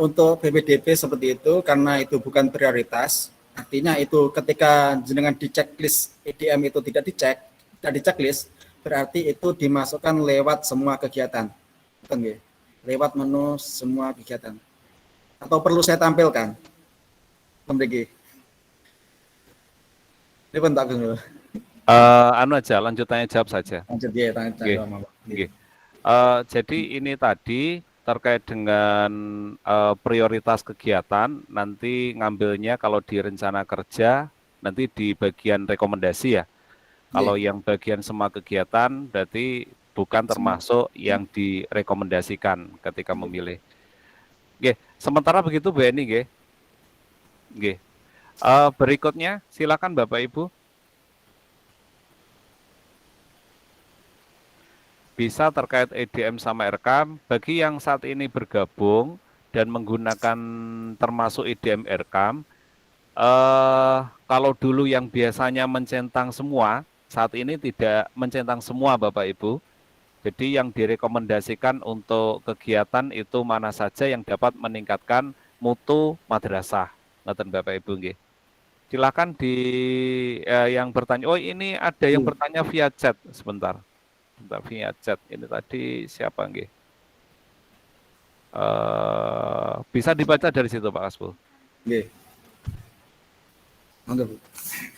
untuk PPDB seperti itu karena itu bukan prioritas, artinya itu ketika jenengan di checklist EDM itu tidak di checklist, berarti itu dimasukkan lewat semua kegiatan. Betul nggih? Lewat menu semua kegiatan. Atau perlu saya tampilkan? Pemrigi. Ini pun tak dulu. Anu aja, lanjut tanya jawab saja. Lanjut ya, tanya Nggih, jawab. nggih. Jadi ini tadi terkait dengan prioritas kegiatan, nanti ngambilnya kalau di rencana kerja, nanti di bagian rekomendasi ya. Kalau yang bagian semua kegiatan, berarti bukan termasuk yang direkomendasikan ketika memilih. Nggih, sementara begitu Bu Eni nggih. Nggih. Berikutnya silakan Bapak Ibu. Bisa terkait EDM sama RKAM, bagi yang saat ini bergabung dan menggunakan termasuk EDM RKAM, kalau dulu yang biasanya mencentang semua, saat ini tidak mencentang semua Bapak Ibu. Jadi yang direkomendasikan untuk kegiatan itu mana saja yang dapat meningkatkan mutu madrasah. Ngoten Bapak Ibu nggih. Silakan yang bertanya. Oh, ini ada yang bertanya via chat sebentar. Via chat. Ini tadi siapa nggih? Bisa dibaca dari situ Pak Kasbul. Nggih.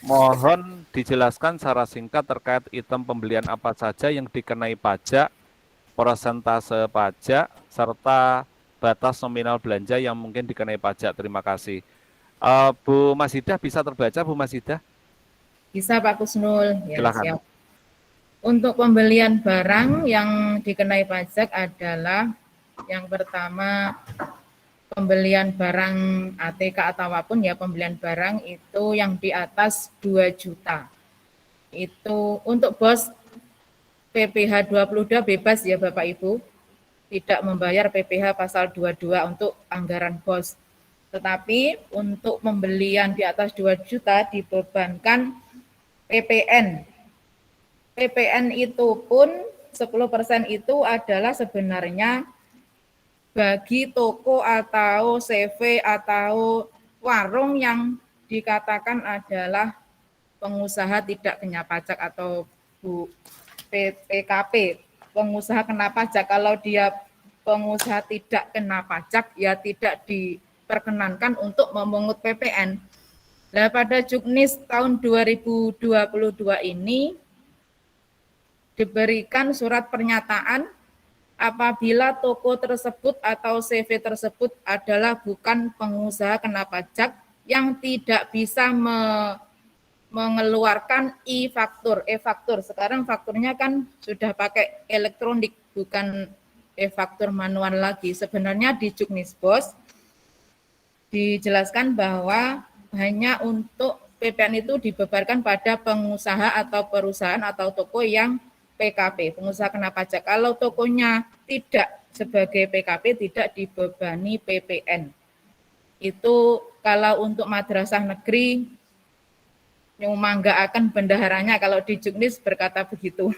Mohon dijelaskan secara singkat terkait item pembelian apa saja yang dikenai pajak, persentase pajak, serta batas nominal belanja yang mungkin dikenai pajak. Terima kasih. Bu Masidah bisa terbaca Bu Masidah? Bisa Pak Kusnul. Ya, silakan. siap. Untuk pembelian barang yang dikenai pajak adalah yang pertama pembelian barang ATK atau apapun ya, pembelian barang itu yang di atas 2 juta. Itu untuk BOS PPh 22 bebas ya Bapak Ibu. Tidak membayar PPh pasal 22 untuk anggaran BOS. Tetapi untuk pembelian di atas 2 juta dibebankan PPN. PPN itu pun 10% itu adalah sebenarnya bagi toko atau CV atau warung yang dikatakan adalah pengusaha tidak kena pajak atau PKP, pengusaha kena pajak. Kalau dia pengusaha tidak kena pajak, ya tidak diperkenankan untuk memungut PPN. Nah, pada Juknis tahun 2022 ini diberikan surat pernyataan apabila toko tersebut atau CV tersebut adalah bukan pengusaha kena pajak yang tidak bisa mengeluarkan e-faktur. E-faktur, sekarang fakturnya kan sudah pakai elektronik, bukan e-faktur manual lagi. Sebenarnya di Juknis BOS dijelaskan bahwa hanya untuk PPN itu dibebankan pada pengusaha atau perusahaan atau toko yang PKP, pengusaha kena pajak. Kalau tokonya tidak sebagai PKP, tidak dibebani PPN. Itu kalau untuk madrasah negeri, nyumanggaaken bendaharanya kalau di Juknis berkata begitu.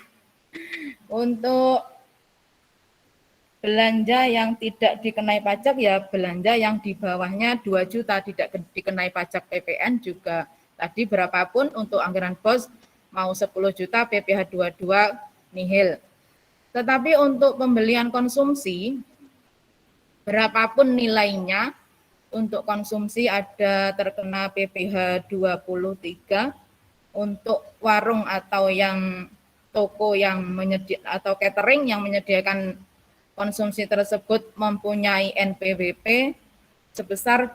Untuk belanja yang tidak dikenai pajak, ya belanja yang di bawahnya 2 juta tidak dikenai pajak PPN juga. Tadi berapapun untuk anggaran BOS, mau 10 juta PPh 22 nihil. Tetapi untuk pembelian konsumsi, berapapun nilainya, untuk konsumsi ada terkena PPh 23, untuk warung atau yang toko yang atau catering yang menyediakan konsumsi tersebut mempunyai NPWP sebesar 2%.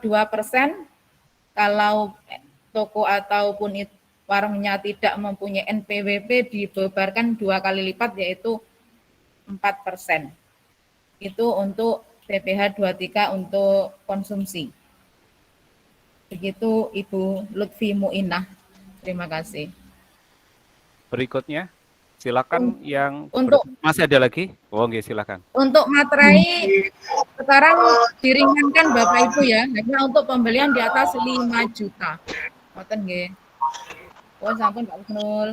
Kalau toko ataupun warungnya tidak mempunyai NPWP dibebankan 2 kali lipat yaitu 4%. Itu untuk PPh 23 untuk konsumsi. Begitu Ibu Lutfi Muinah. Terima kasih. Berikutnya, silakan masih ada lagi? Oh, nggih, silakan. Untuk materai sekarang diringankan Bapak Ibu ya, hanya untuk pembelian di atas 5 juta. Ngoten nggih. Oh, sampun Pak Kusnul.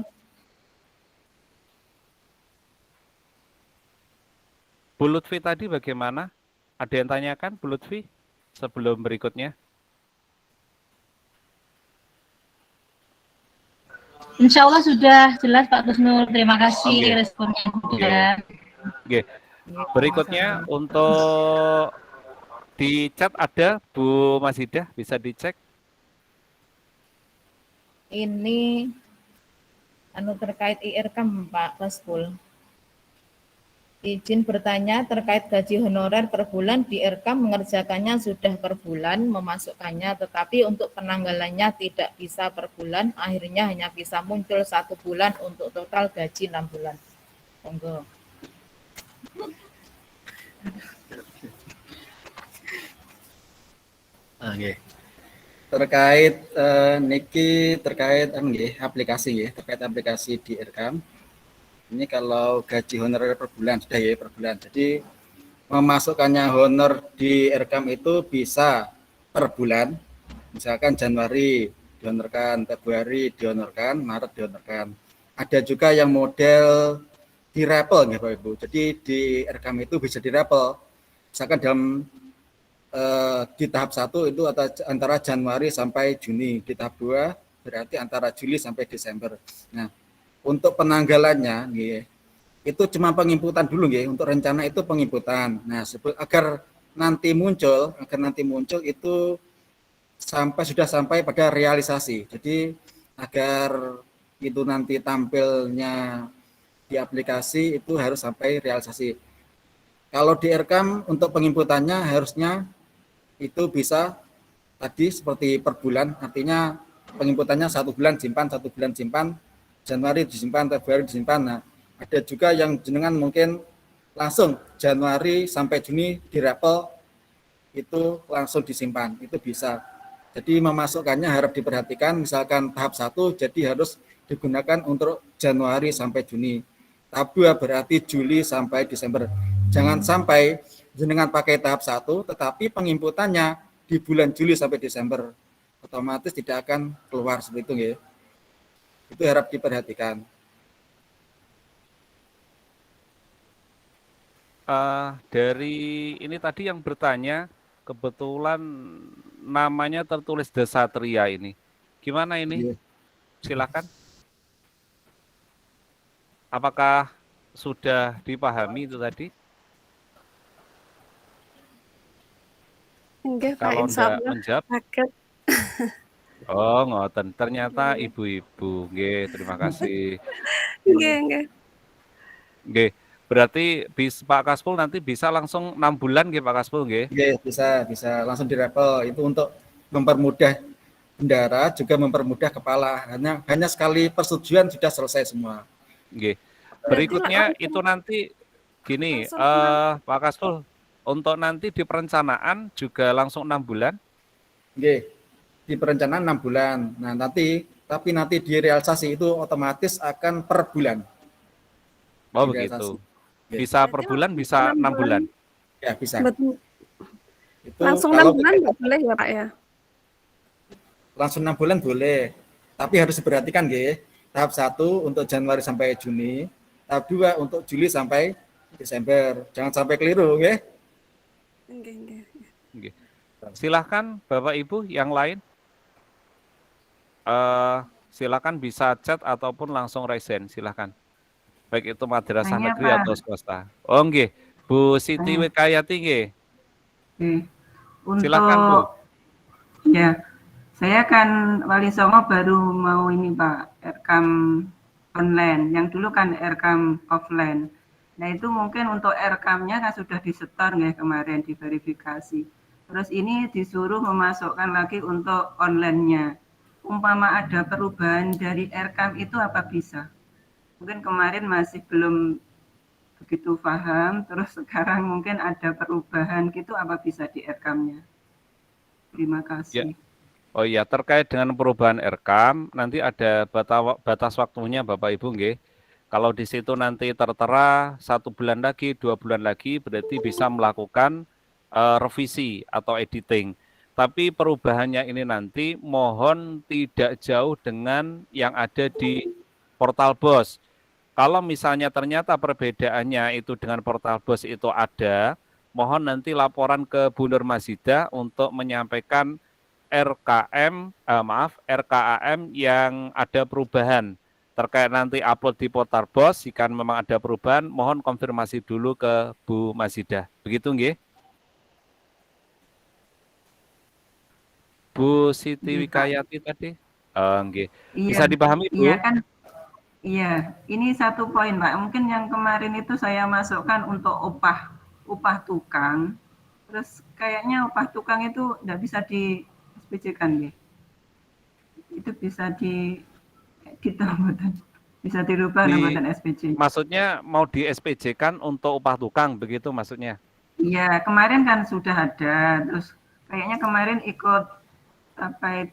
Bu Lutfi tadi bagaimana? Ada yang tanyakan Bu Lutfi? sebelum berikutnya? Insya Allah sudah jelas Pak Kusnul. Terima kasih Oke. responnya. Oke. Oke. Berikutnya untuk di chat ada Bu Masidah, bisa dicek. Ini terkait IRKAM Pak Kaspul. Izin bertanya terkait gaji honorer per bulan di IRKAM mengerjakannya sudah per bulan memasukkannya, tetapi untuk penanggalannya tidak bisa per bulan, akhirnya hanya bisa muncul 1 bulan untuk total gaji 6 bulan. Monggo. Oke. Terkait niki terkait aplikasi ya, terkait aplikasi di IRKAM. Ini kalau gaji honorer per bulan sudah ya per bulan. Jadi memasukkannya honor di IRKAM itu bisa per bulan. Misalkan Januari dihonorkan, Februari dihonorkan, Maret dihonorkan. Ada juga yang model dirapel ya Bapak Ibu. Jadi di IRKAM itu bisa dirapel. Misalkan dalam di tahap 1 itu antara Januari sampai Juni, di tahap 2 berarti antara Juli sampai Desember. Nah, untuk penanggalannya itu cuma penginputan dulu untuk rencana itu penginputan. Nah, agar nanti muncul itu sudah sampai pada realisasi. Jadi agar itu nanti tampilnya di aplikasi itu harus sampai realisasi. Kalau di IRKAM untuk penginputannya harusnya itu bisa tadi seperti per bulan, artinya penginputannya 1 bulan simpan, 1 bulan simpan, Januari disimpan, Februari disimpan. Nah, ada juga yang jenengan mungkin langsung Januari sampai Juni dirapel itu langsung disimpan, itu bisa. Jadi memasukkannya harap diperhatikan, misalkan tahap 1 jadi harus digunakan untuk Januari sampai Juni. Tahap 2 berarti Juli sampai Desember. Jangan sampai jenengan pakai tahap 1 tetapi penginputannya di bulan Juli sampai Desember. Otomatis tidak akan keluar seperti itu ya. Itu harap diperhatikan. Dari ini tadi yang bertanya, kebetulan namanya tertulis Desatria ini. Gimana ini? Silakan. Apakah sudah dipahami itu tadi? Enggak, Pak, Kalau insya enggak Allah menjawab, paket. oh ngoten. Ternyata ibu-ibu. Nggih, terima kasih. Enggak. Nggih. Berarti Pak Kaspul nanti bisa langsung 6 bulan nggih Pak Kaspul nggih? Nggih, bisa langsung dirapel. Itu untuk mempermudah bendara juga mempermudah kepala. Hanya sekali persetujuan sudah selesai semua. Nggih. Berikutnya itu nanti gini, Pak Kaspul, untuk nanti di perencanaan juga langsung 6 bulan? Nggih, di perencanaan 6 bulan. Nah, tapi nanti di realisasi itu otomatis akan per bulan. Oh begitu. Bisa per bulan, bisa 6 bulan. Ya, bisa. Betul. Itu Langsung 6 bulan nggak boleh ya Pak ya? Langsung 6 bulan boleh. Tapi harus diperhatikan nggih. Tahap 1 untuk Januari sampai Juni, tahap 2 untuk Juli sampai Desember. Jangan sampai keliru nggih. Nggih. Silahkan Bapak Ibu yang lain. Silakan bisa chat ataupun langsung raise hand, silahkan. Baik itu madrasah negeri atau swasta. Oh nggih, Bu Siti Wikayati nggih. Silakan Bu. Ya, saya kan Wali Songo baru mau ini Pak, IRKAM online. Yang dulu kan IRKAM offline. Nah itu mungkin untuk IRKAM-nya kan sudah disetor ya kemarin diverifikasi. Terus ini disuruh memasukkan lagi untuk online-nya. Umpama ada perubahan dari IRKAM itu apa bisa? Mungkin kemarin masih belum begitu paham, terus sekarang mungkin ada perubahan gitu, apa bisa di IRKAM-nya? Terima kasih. Ya. Oh iya, terkait dengan perubahan IRKAM, nanti ada batas waktunya Bapak Ibu nggih. Kalau di situ nanti tertera 1 bulan lagi, 2 bulan lagi, berarti bisa melakukan revisi atau editing. Tapi perubahannya ini nanti mohon tidak jauh dengan yang ada di portal BOS. Kalau misalnya ternyata perbedaannya itu dengan portal BOS itu ada, mohon nanti laporan ke Bu Nur Masida untuk menyampaikan RKAM yang ada perubahan terkait nanti upload di Portal BOS. Jika memang ada perubahan, mohon konfirmasi dulu ke Bu Masida. Begitu nggih? Bu Siti Wikayati tadi? Nggih. Bisa dipahami, Bu? Iya kan? Iya, ini satu poin, Pak. Mungkin yang kemarin itu saya masukkan untuk upah tukang. Terus kayaknya upah tukang itu tidak bisa di SPJ-kan, ya? Itu bisa bisa dirubah buatan SPJ. Maksudnya mau di SPJ-kan untuk upah tukang, begitu maksudnya? Iya, kemarin kan sudah ada. Terus kayaknya kemarin ikut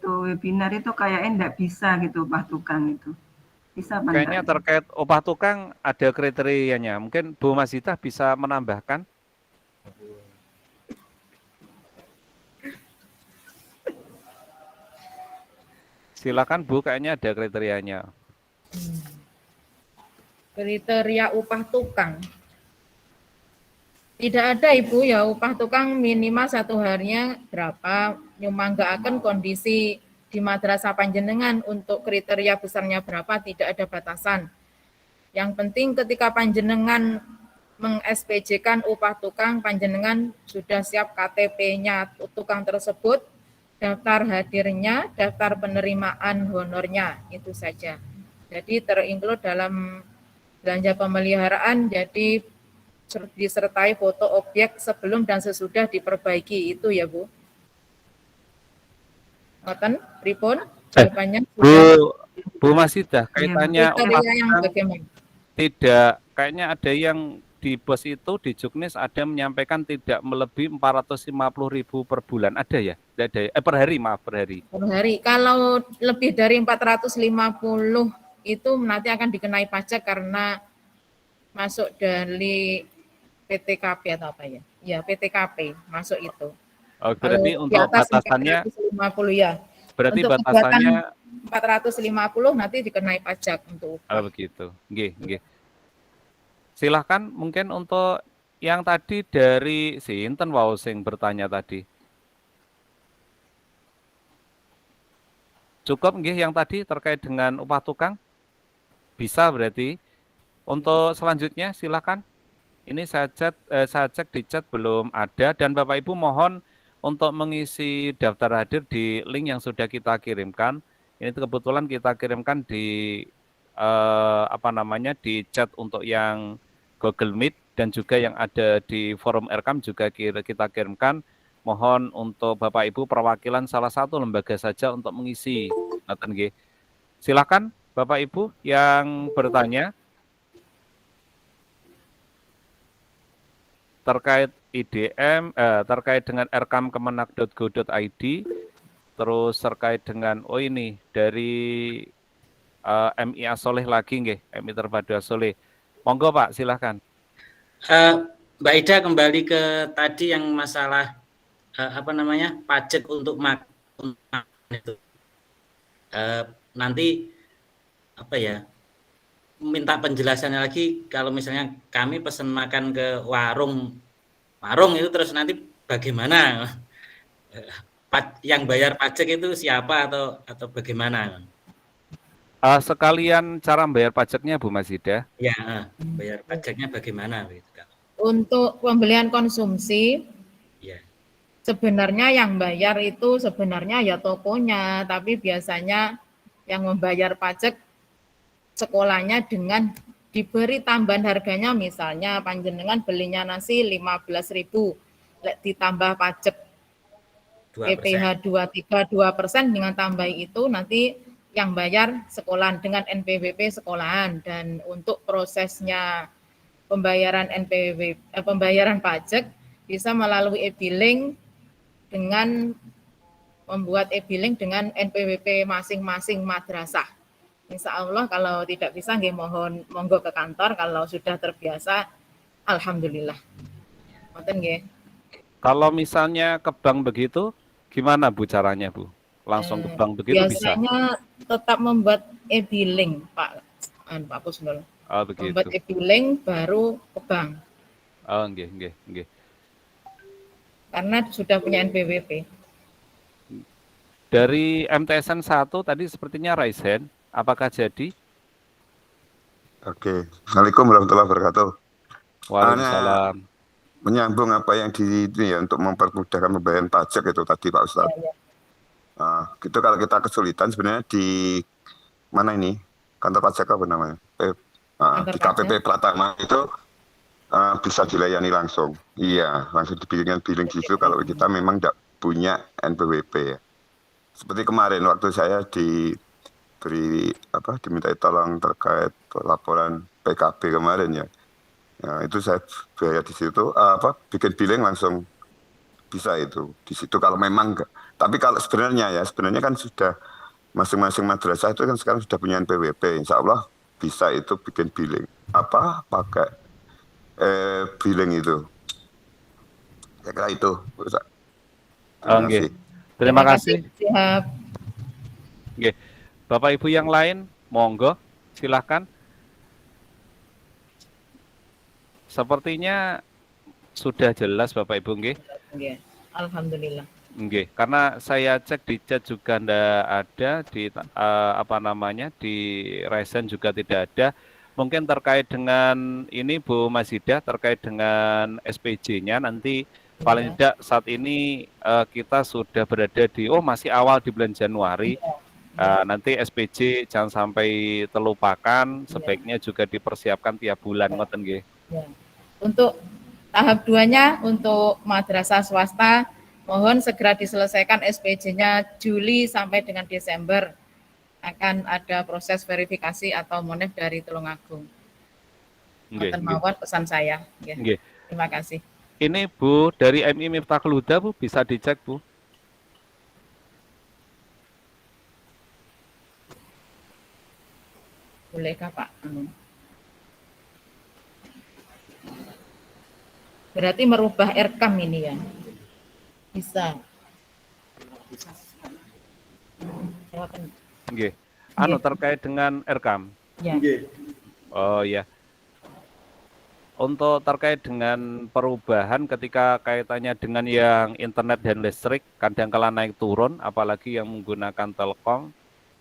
webinar itu kayaknya enggak bisa gitu upah tukang itu. Bisa apa kayaknya enggak? Terkait upah tukang ada kriterianya. Mungkin Bu Masita bisa menambahkan? Silakan Bu, kayaknya ada kriterianya. Kriteria upah tukang. Tidak ada Ibu ya, upah tukang minimal satu harinya berapa, nyumanggaaken kondisi di madrasah panjenengan untuk kriteria besarnya berapa, tidak ada batasan. Yang penting ketika panjenengan meng-SPJ-kan upah tukang, panjenengan sudah siap KTP-nya tukang tersebut, daftar hadirnya, daftar penerimaan honornya, itu saja. Jadi terinclude dalam belanja pemeliharaan, jadi disertai foto objek sebelum dan sesudah diperbaiki, itu ya Bu. Ngoten, pripun jawabannya? Bu Masida, kaitannya kriteria yang bagaimana? Tidak, kayaknya ada yang di BOS itu di Juknis ada menyampaikan tidak melebihi 450.000 per bulan, ada ya? Tidak ada, per hari, maaf, per hari. Per hari. Kalau lebih dari 450 itu nanti akan dikenai pajak karena masuk dari PTKP atau apa ya? Ya, PTKP masuk itu. Oh, berarti kalau untuk di atas batasannya 450 ya. Berarti untuk batasannya 450 nanti dikenai pajak untuk upah. Begitu. Nggih. Silahkan mungkin untuk yang tadi dari sinten wau sing bertanya tadi. Cukup nggih yang tadi terkait dengan upah tukang? Bisa berarti. Untuk selanjutnya silakan. Ini saya cek di chat belum ada, dan Bapak Ibu mohon untuk mengisi daftar hadir di link yang sudah kita kirimkan. Ini kebetulan kita kirimkan di di chat untuk yang Google Meet, dan juga yang ada di forum RKAM juga kita kirimkan. Mohon untuk Bapak Ibu perwakilan salah satu lembaga saja untuk mengisi. Silakan Bapak Ibu yang bertanya terkait IDM, terkait dengan rkam.kemenak.go.id, terus terkait dengan ini dari MI Asoleh lagi nggih, MI Terpadu Asoleh. Monggo Pak, silahkan. Mbak Ida, kembali ke tadi yang masalah pajak untuk makan itu. Nanti minta penjelasannya lagi, kalau misalnya kami pesan makan ke warung itu, terus nanti bagaimana? Yang bayar pajak itu siapa atau bagaimana? Sekalian cara bayar pajaknya Bu Masida. Ya, bayar pajaknya bagaimana? Untuk pembelian konsumsi, ya, sebenarnya yang bayar itu sebenarnya ya tokonya, tapi biasanya yang membayar pajak sekolahnya dengan diberi tambahan harganya, misalnya panjenengan belinya nasi 15.000, ditambah pajak PPh 2% dengan tambah itu nanti yang bayar sekolahan dengan NPWP sekolahan. Dan untuk prosesnya pembayaran pembayaran pajak bisa melalui e-billing dengan membuat e-billing dengan NPWP masing-masing madrasah. Insya Allah kalau tidak bisa nggih mohon monggo ke kantor, kalau sudah terbiasa alhamdulillah. Ngoten nggih. Kalau misalnya ke bank begitu gimana Bu caranya Bu? Langsung ke bank begitu bisa? Biasanya tetap membuat e-billing Pak Kusnul. Oh begitu. Membuat e-billing baru ke bank. Oh nggih. karena sudah punya NPWP. Dari MTSN 1 tadi sepertinya raise hand. Apakah jadi? Oke. Assalamualaikum warahmatullahi wabarakatuh. Waalaikumsalam. Menyambung apa yang ini ya, untuk mempermudahkan pembayaran pajak itu tadi Pak Ustadz. Ya, ya. Nah, gitu kalau kita kesulitan sebenarnya di mana ini kantor pajak apa namanya? Di KPP Pratama itu bisa dilayani langsung. Iya, langsung dibikin billing situ kalau kita memang tidak punya NPWP ya. Seperti kemarin waktu saya dimintai tolong terkait laporan PKB kemarin ya. Nah, itu saya biaya di situ bikin billing langsung bisa itu di situ kalau memang enggak. Tapi kalau sebenarnya kan sudah masing-masing madrasah itu kan sekarang sudah punya NPWP. Insya Allah bisa itu bikin billing pakai billing itu. Saya kira itu. Oke. Terima kasih. Siap. Oke. Bapak Ibu yang lain, monggo silakan. Sepertinya sudah jelas Bapak Ibu nggih. Nggih. Alhamdulillah. Nggih, karena saya cek di chat juga ndak ada, di di Resen juga tidak ada. Mungkin terkait dengan ini Bu Masida, terkait dengan SPJ-nya nanti paling tidak saat ini kita sudah berada di masih awal di bulan Januari. Nanti SPJ jangan sampai terlupakan, sebaiknya juga dipersiapkan tiap bulan ngoten nggih. Ya. Untuk tahap 2-nya untuk madrasah swasta mohon segera diselesaikan SPJ-nya Juli sampai dengan Desember. Akan ada proses verifikasi atau monef dari Tulungagung. Ngoten mawon pesan saya. Nggih. Terima kasih. Ini Bu dari MI Miftahul Huda Bu, bisa dicek Bu. Bolehkah Pak? Berarti merubah RKAM ini ya? Bisa. Nggih. Terkait dengan RKAM. Ya. Oh ya. Untuk terkait dengan perubahan ketika kaitannya dengan yang internet dan listrik, kadangkala naik turun, apalagi yang menggunakan Telkom,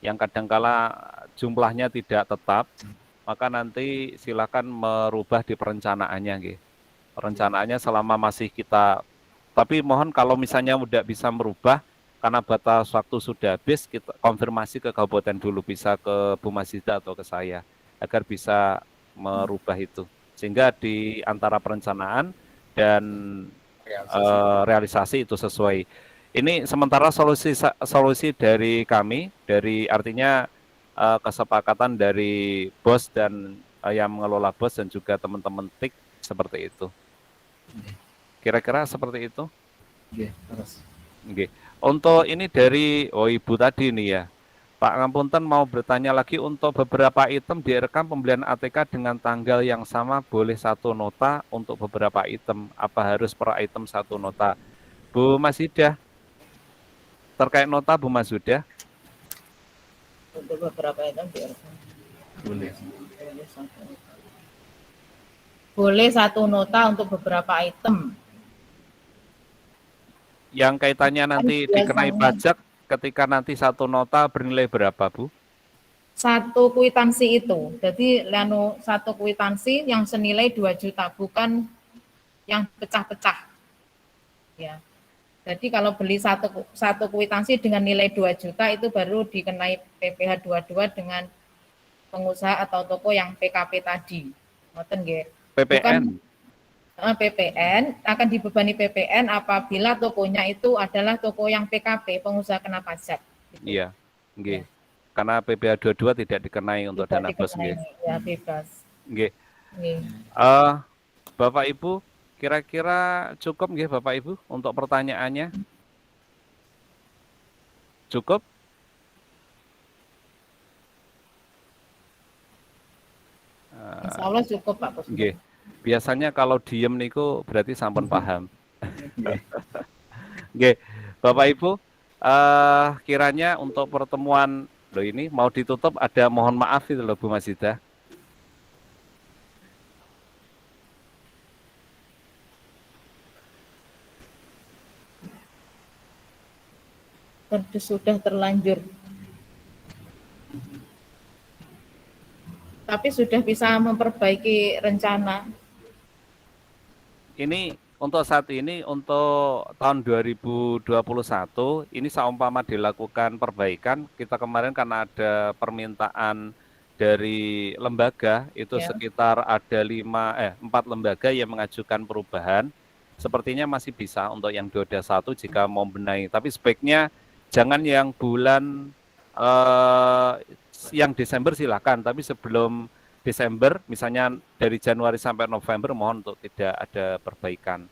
yang kadangkala jumlahnya tidak tetap, maka nanti silakan merubah di perencanaannya, nggih. Perencanaannya selama masih kita, tapi mohon kalau misalnya udah bisa merubah, karena batas waktu sudah habis, kita konfirmasi ke kabupaten dulu, bisa ke Bu Masida atau ke saya, agar bisa merubah itu. Sehingga di antara perencanaan dan realisasi itu sesuai. Ini sementara solusi dari kami, dari artinya kesepakatan dari bos dan yang mengelola bos dan juga teman-teman TIK seperti itu. Kira-kira seperti itu? Oke. Untuk ini dari Ibu tadi nih ya, Pak Ngapunten mau bertanya lagi untuk beberapa item direkam pembelian ATK dengan tanggal yang sama boleh satu nota untuk beberapa item. Apa harus per item satu nota? Bu Masida, terkait nota Bu Masida? Untuk beberapa item direkam. Boleh satu nota untuk beberapa item. Yang kaitannya nanti dikenai pajak ketika nanti satu nota bernilai berapa, Bu? Satu kwitansi itu. Jadi satu kwitansi yang senilai 2 juta, bukan yang pecah-pecah. Ya. Jadi kalau beli satu kwitansi dengan nilai 2 juta itu baru dikenai PPh 22 dengan pengusaha atau toko yang PKP tadi. Ngoten nggih. PPN. PPN akan dibebani PPN apabila tokonya itu adalah toko yang PKP, pengusaha kena pajak. Gitu. Iya, nggih. Ya. Karena PPh 22 tidak dikenai untuk tidak dana bos nggih. Ya, bebas. Nggih. Bapak Ibu, kira-kira cukup nggih Bapak Ibu untuk pertanyaannya? Cukup? Insya Allah cukup Pak Bos. Nggih. Biasanya kalau diem niku berarti sampun paham. Nggih, Bapak Ibu, kiranya untuk pertemuan ini mau ditutup, ada mohon maaf itu loh Bu Masida. sudah terlanjur. Tapi sudah bisa memperbaiki rencana. Ini untuk saat ini, untuk tahun 2021, ini seumpama dilakukan perbaikan, kita kemarin karena ada permintaan dari lembaga, itu Ya. sekitar ada 4 lembaga yang mengajukan perubahan. Sepertinya masih bisa untuk yang 221 jika mau benahi. Tapi sebaiknya jangan yang bulan yang Desember silakan, tapi sebelum Desember, misalnya dari Januari sampai November, mohon untuk tidak ada perbaikan.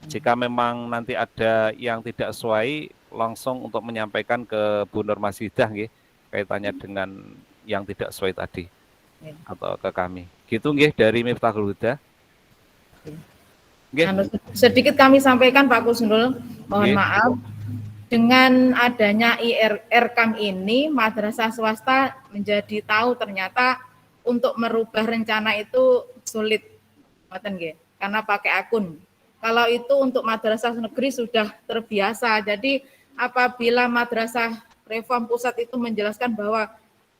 Jika memang nanti ada yang tidak sesuai, langsung untuk menyampaikan ke Bu Nur Masidah, nggih, kaitannya dengan yang tidak sesuai tadi, atau ke kami. Gitu nggih dari Miftahul Huda. Sedikit kami sampaikan Pak Kusnul, mohon Nggih. maaf. Dengan adanya IRKAM ini, madrasah swasta menjadi tahu ternyata untuk merubah rencana itu sulit, karena pakai akun. Kalau itu untuk madrasah negeri sudah terbiasa. Jadi apabila madrasah reform pusat itu menjelaskan bahwa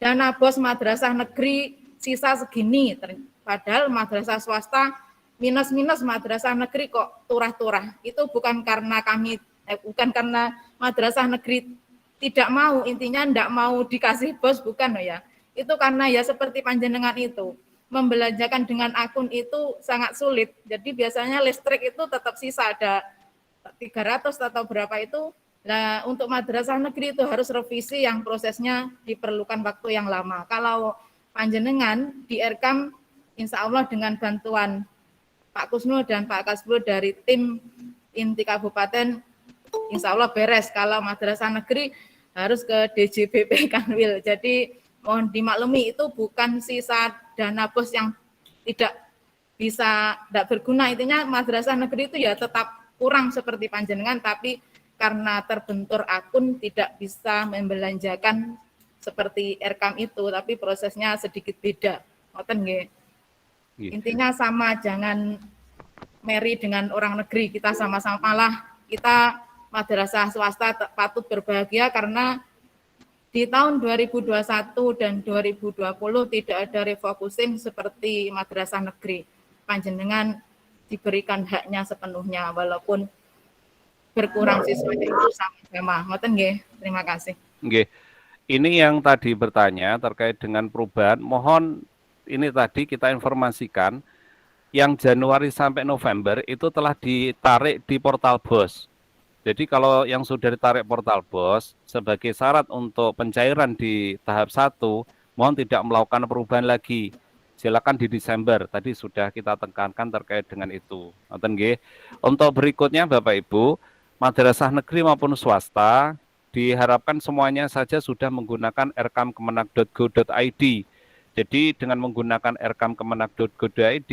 dana bos madrasah negeri sisa segini, padahal madrasah swasta minus-minus, madrasah negeri kok turah-turah. Itu bukan karena bukan karena madrasah negeri tidak mau, intinya tidak mau dikasih bos, bukan ya. Itu karena ya seperti panjenengan itu, membelanjakan dengan akun itu sangat sulit. Jadi biasanya listrik itu tetap sisa, ada 300 atau berapa itu. Nah, untuk madrasah negeri itu harus revisi yang prosesnya diperlukan waktu yang lama. Kalau panjenengan di RKAM, insya Allah dengan bantuan Pak Kusnul dan Pak Kasbul dari tim inti kabupaten, insya Allah beres. Kalau madrasah negeri harus ke DJBP Kanwil. Jadi mohon dimaklumi, itu bukan sisa dana bos yang tidak berguna. Intinya madrasah negeri itu ya tetap kurang seperti panjenengan, tapi karena terbentur akun tidak bisa membelanjakan seperti RKAM itu, tapi prosesnya sedikit beda. Ngoten nggih. Intinya sama, jangan meri dengan orang negeri, kita sama-sama, malah kita madrasah swasta patut berbahagia karena di tahun 2021 dan 2020 tidak ada refocusing seperti madrasah negeri. Panjenengan diberikan haknya sepenuhnya, walaupun berkurang siswanya itu sama-sama. Ngoten nggih. Terima kasih. Nggih. Ini yang tadi bertanya terkait dengan perubahan, mohon ini tadi kita informasikan yang Januari sampai November itu telah ditarik di portal BOS. Jadi kalau yang sudah ditarik portal BOS sebagai syarat untuk pencairan di tahap 1, mohon tidak melakukan perubahan lagi. Silakan di Desember, tadi sudah kita tekankan terkait dengan itu. Untuk berikutnya Bapak Ibu, madrasah negeri maupun swasta diharapkan semuanya saja sudah menggunakan rkam.kemenak.go.id. Jadi dengan menggunakan rkam.kemenak.go.id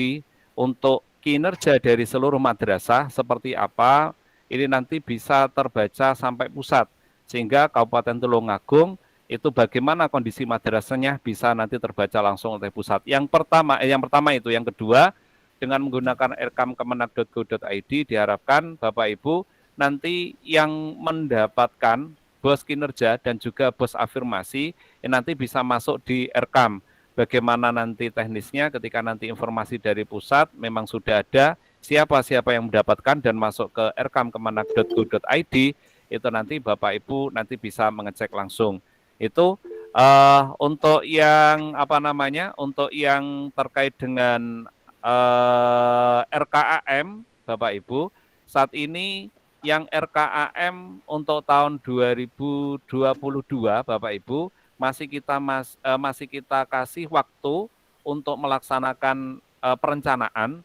untuk kinerja dari seluruh madrasah seperti apa, ini nanti bisa terbaca sampai pusat, sehingga Kabupaten Tulungagung itu bagaimana kondisi madrasahnya bisa nanti terbaca langsung oleh pusat. Yang pertama itu, yang kedua, dengan menggunakan rkam.kemenak.go.id diharapkan Bapak Ibu nanti yang mendapatkan bos kinerja dan juga bos afirmasi nanti bisa masuk di RKAM. Bagaimana nanti teknisnya ketika nanti informasi dari pusat memang sudah ada siapa-siapa yang mendapatkan dan masuk ke rkam.kemenak.go.id, itu nanti Bapak Ibu nanti bisa mengecek langsung. Itu untuk yang untuk yang terkait dengan RKAM Bapak Ibu, saat ini yang RKAM untuk tahun 2022 Bapak Ibu masih kita kasih waktu untuk melaksanakan perencanaan.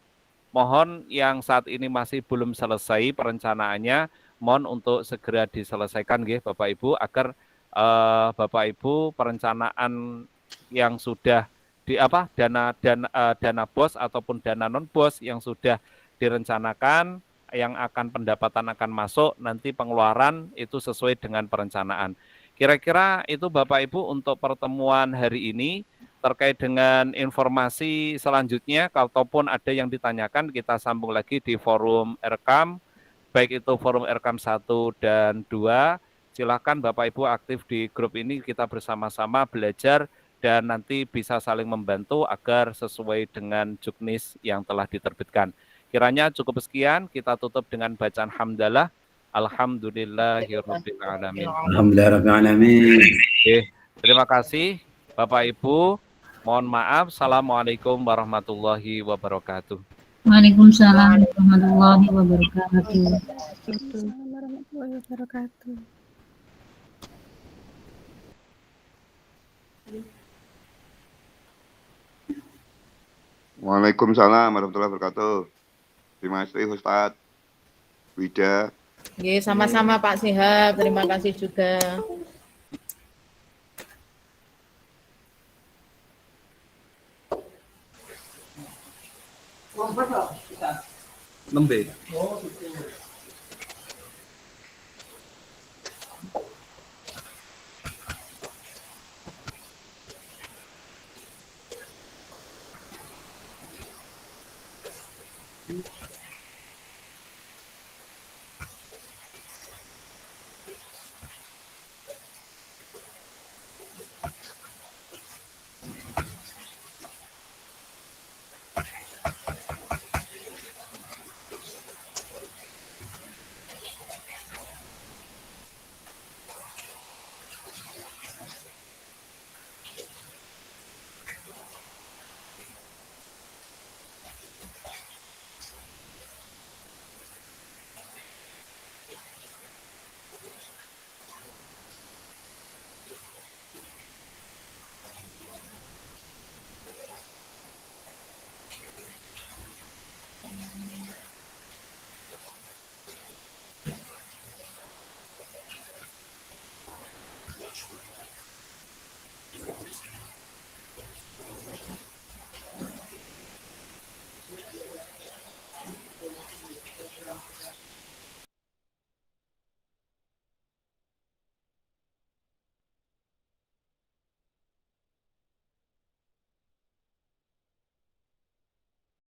Mohon yang saat ini masih belum selesai perencanaannya, mohon untuk segera diselesaikan nggih Bapak Ibu, agar Bapak Ibu perencanaan yang sudah dana bos ataupun dana non bos yang sudah direncanakan, yang pendapatan akan masuk, nanti pengeluaran itu sesuai dengan perencanaan. Kira-kira itu Bapak Ibu untuk pertemuan hari ini. Terkait dengan informasi selanjutnya, kalaupun ada yang ditanyakan, kita sambung lagi di forum RKAM, baik itu forum RKAM 1 dan 2, Silahkan Bapak Ibu aktif di grup ini, kita bersama-sama belajar dan nanti bisa saling membantu agar sesuai dengan juknis yang telah diterbitkan. Kiranya cukup sekian, kita tutup dengan bacaan hamdalah. Alhamdulillahirabbil alamin. Alhamdulillahirabbil alamin. Oke, terima kasih Bapak Ibu. Mohon maaf. Assalamualaikum warahmatullahi wabarakatuh. Waalaikumsalam warahmatullahi wabarakatuh. Waalaikumsalam warahmatullahi wabarakatuh. Waalaikumsalam warahmatullahi wabarakatuh. Terima kasih Ustadz Wida. Oke, sama-sama Pak Sihab. Terima kasih juga. Nembe.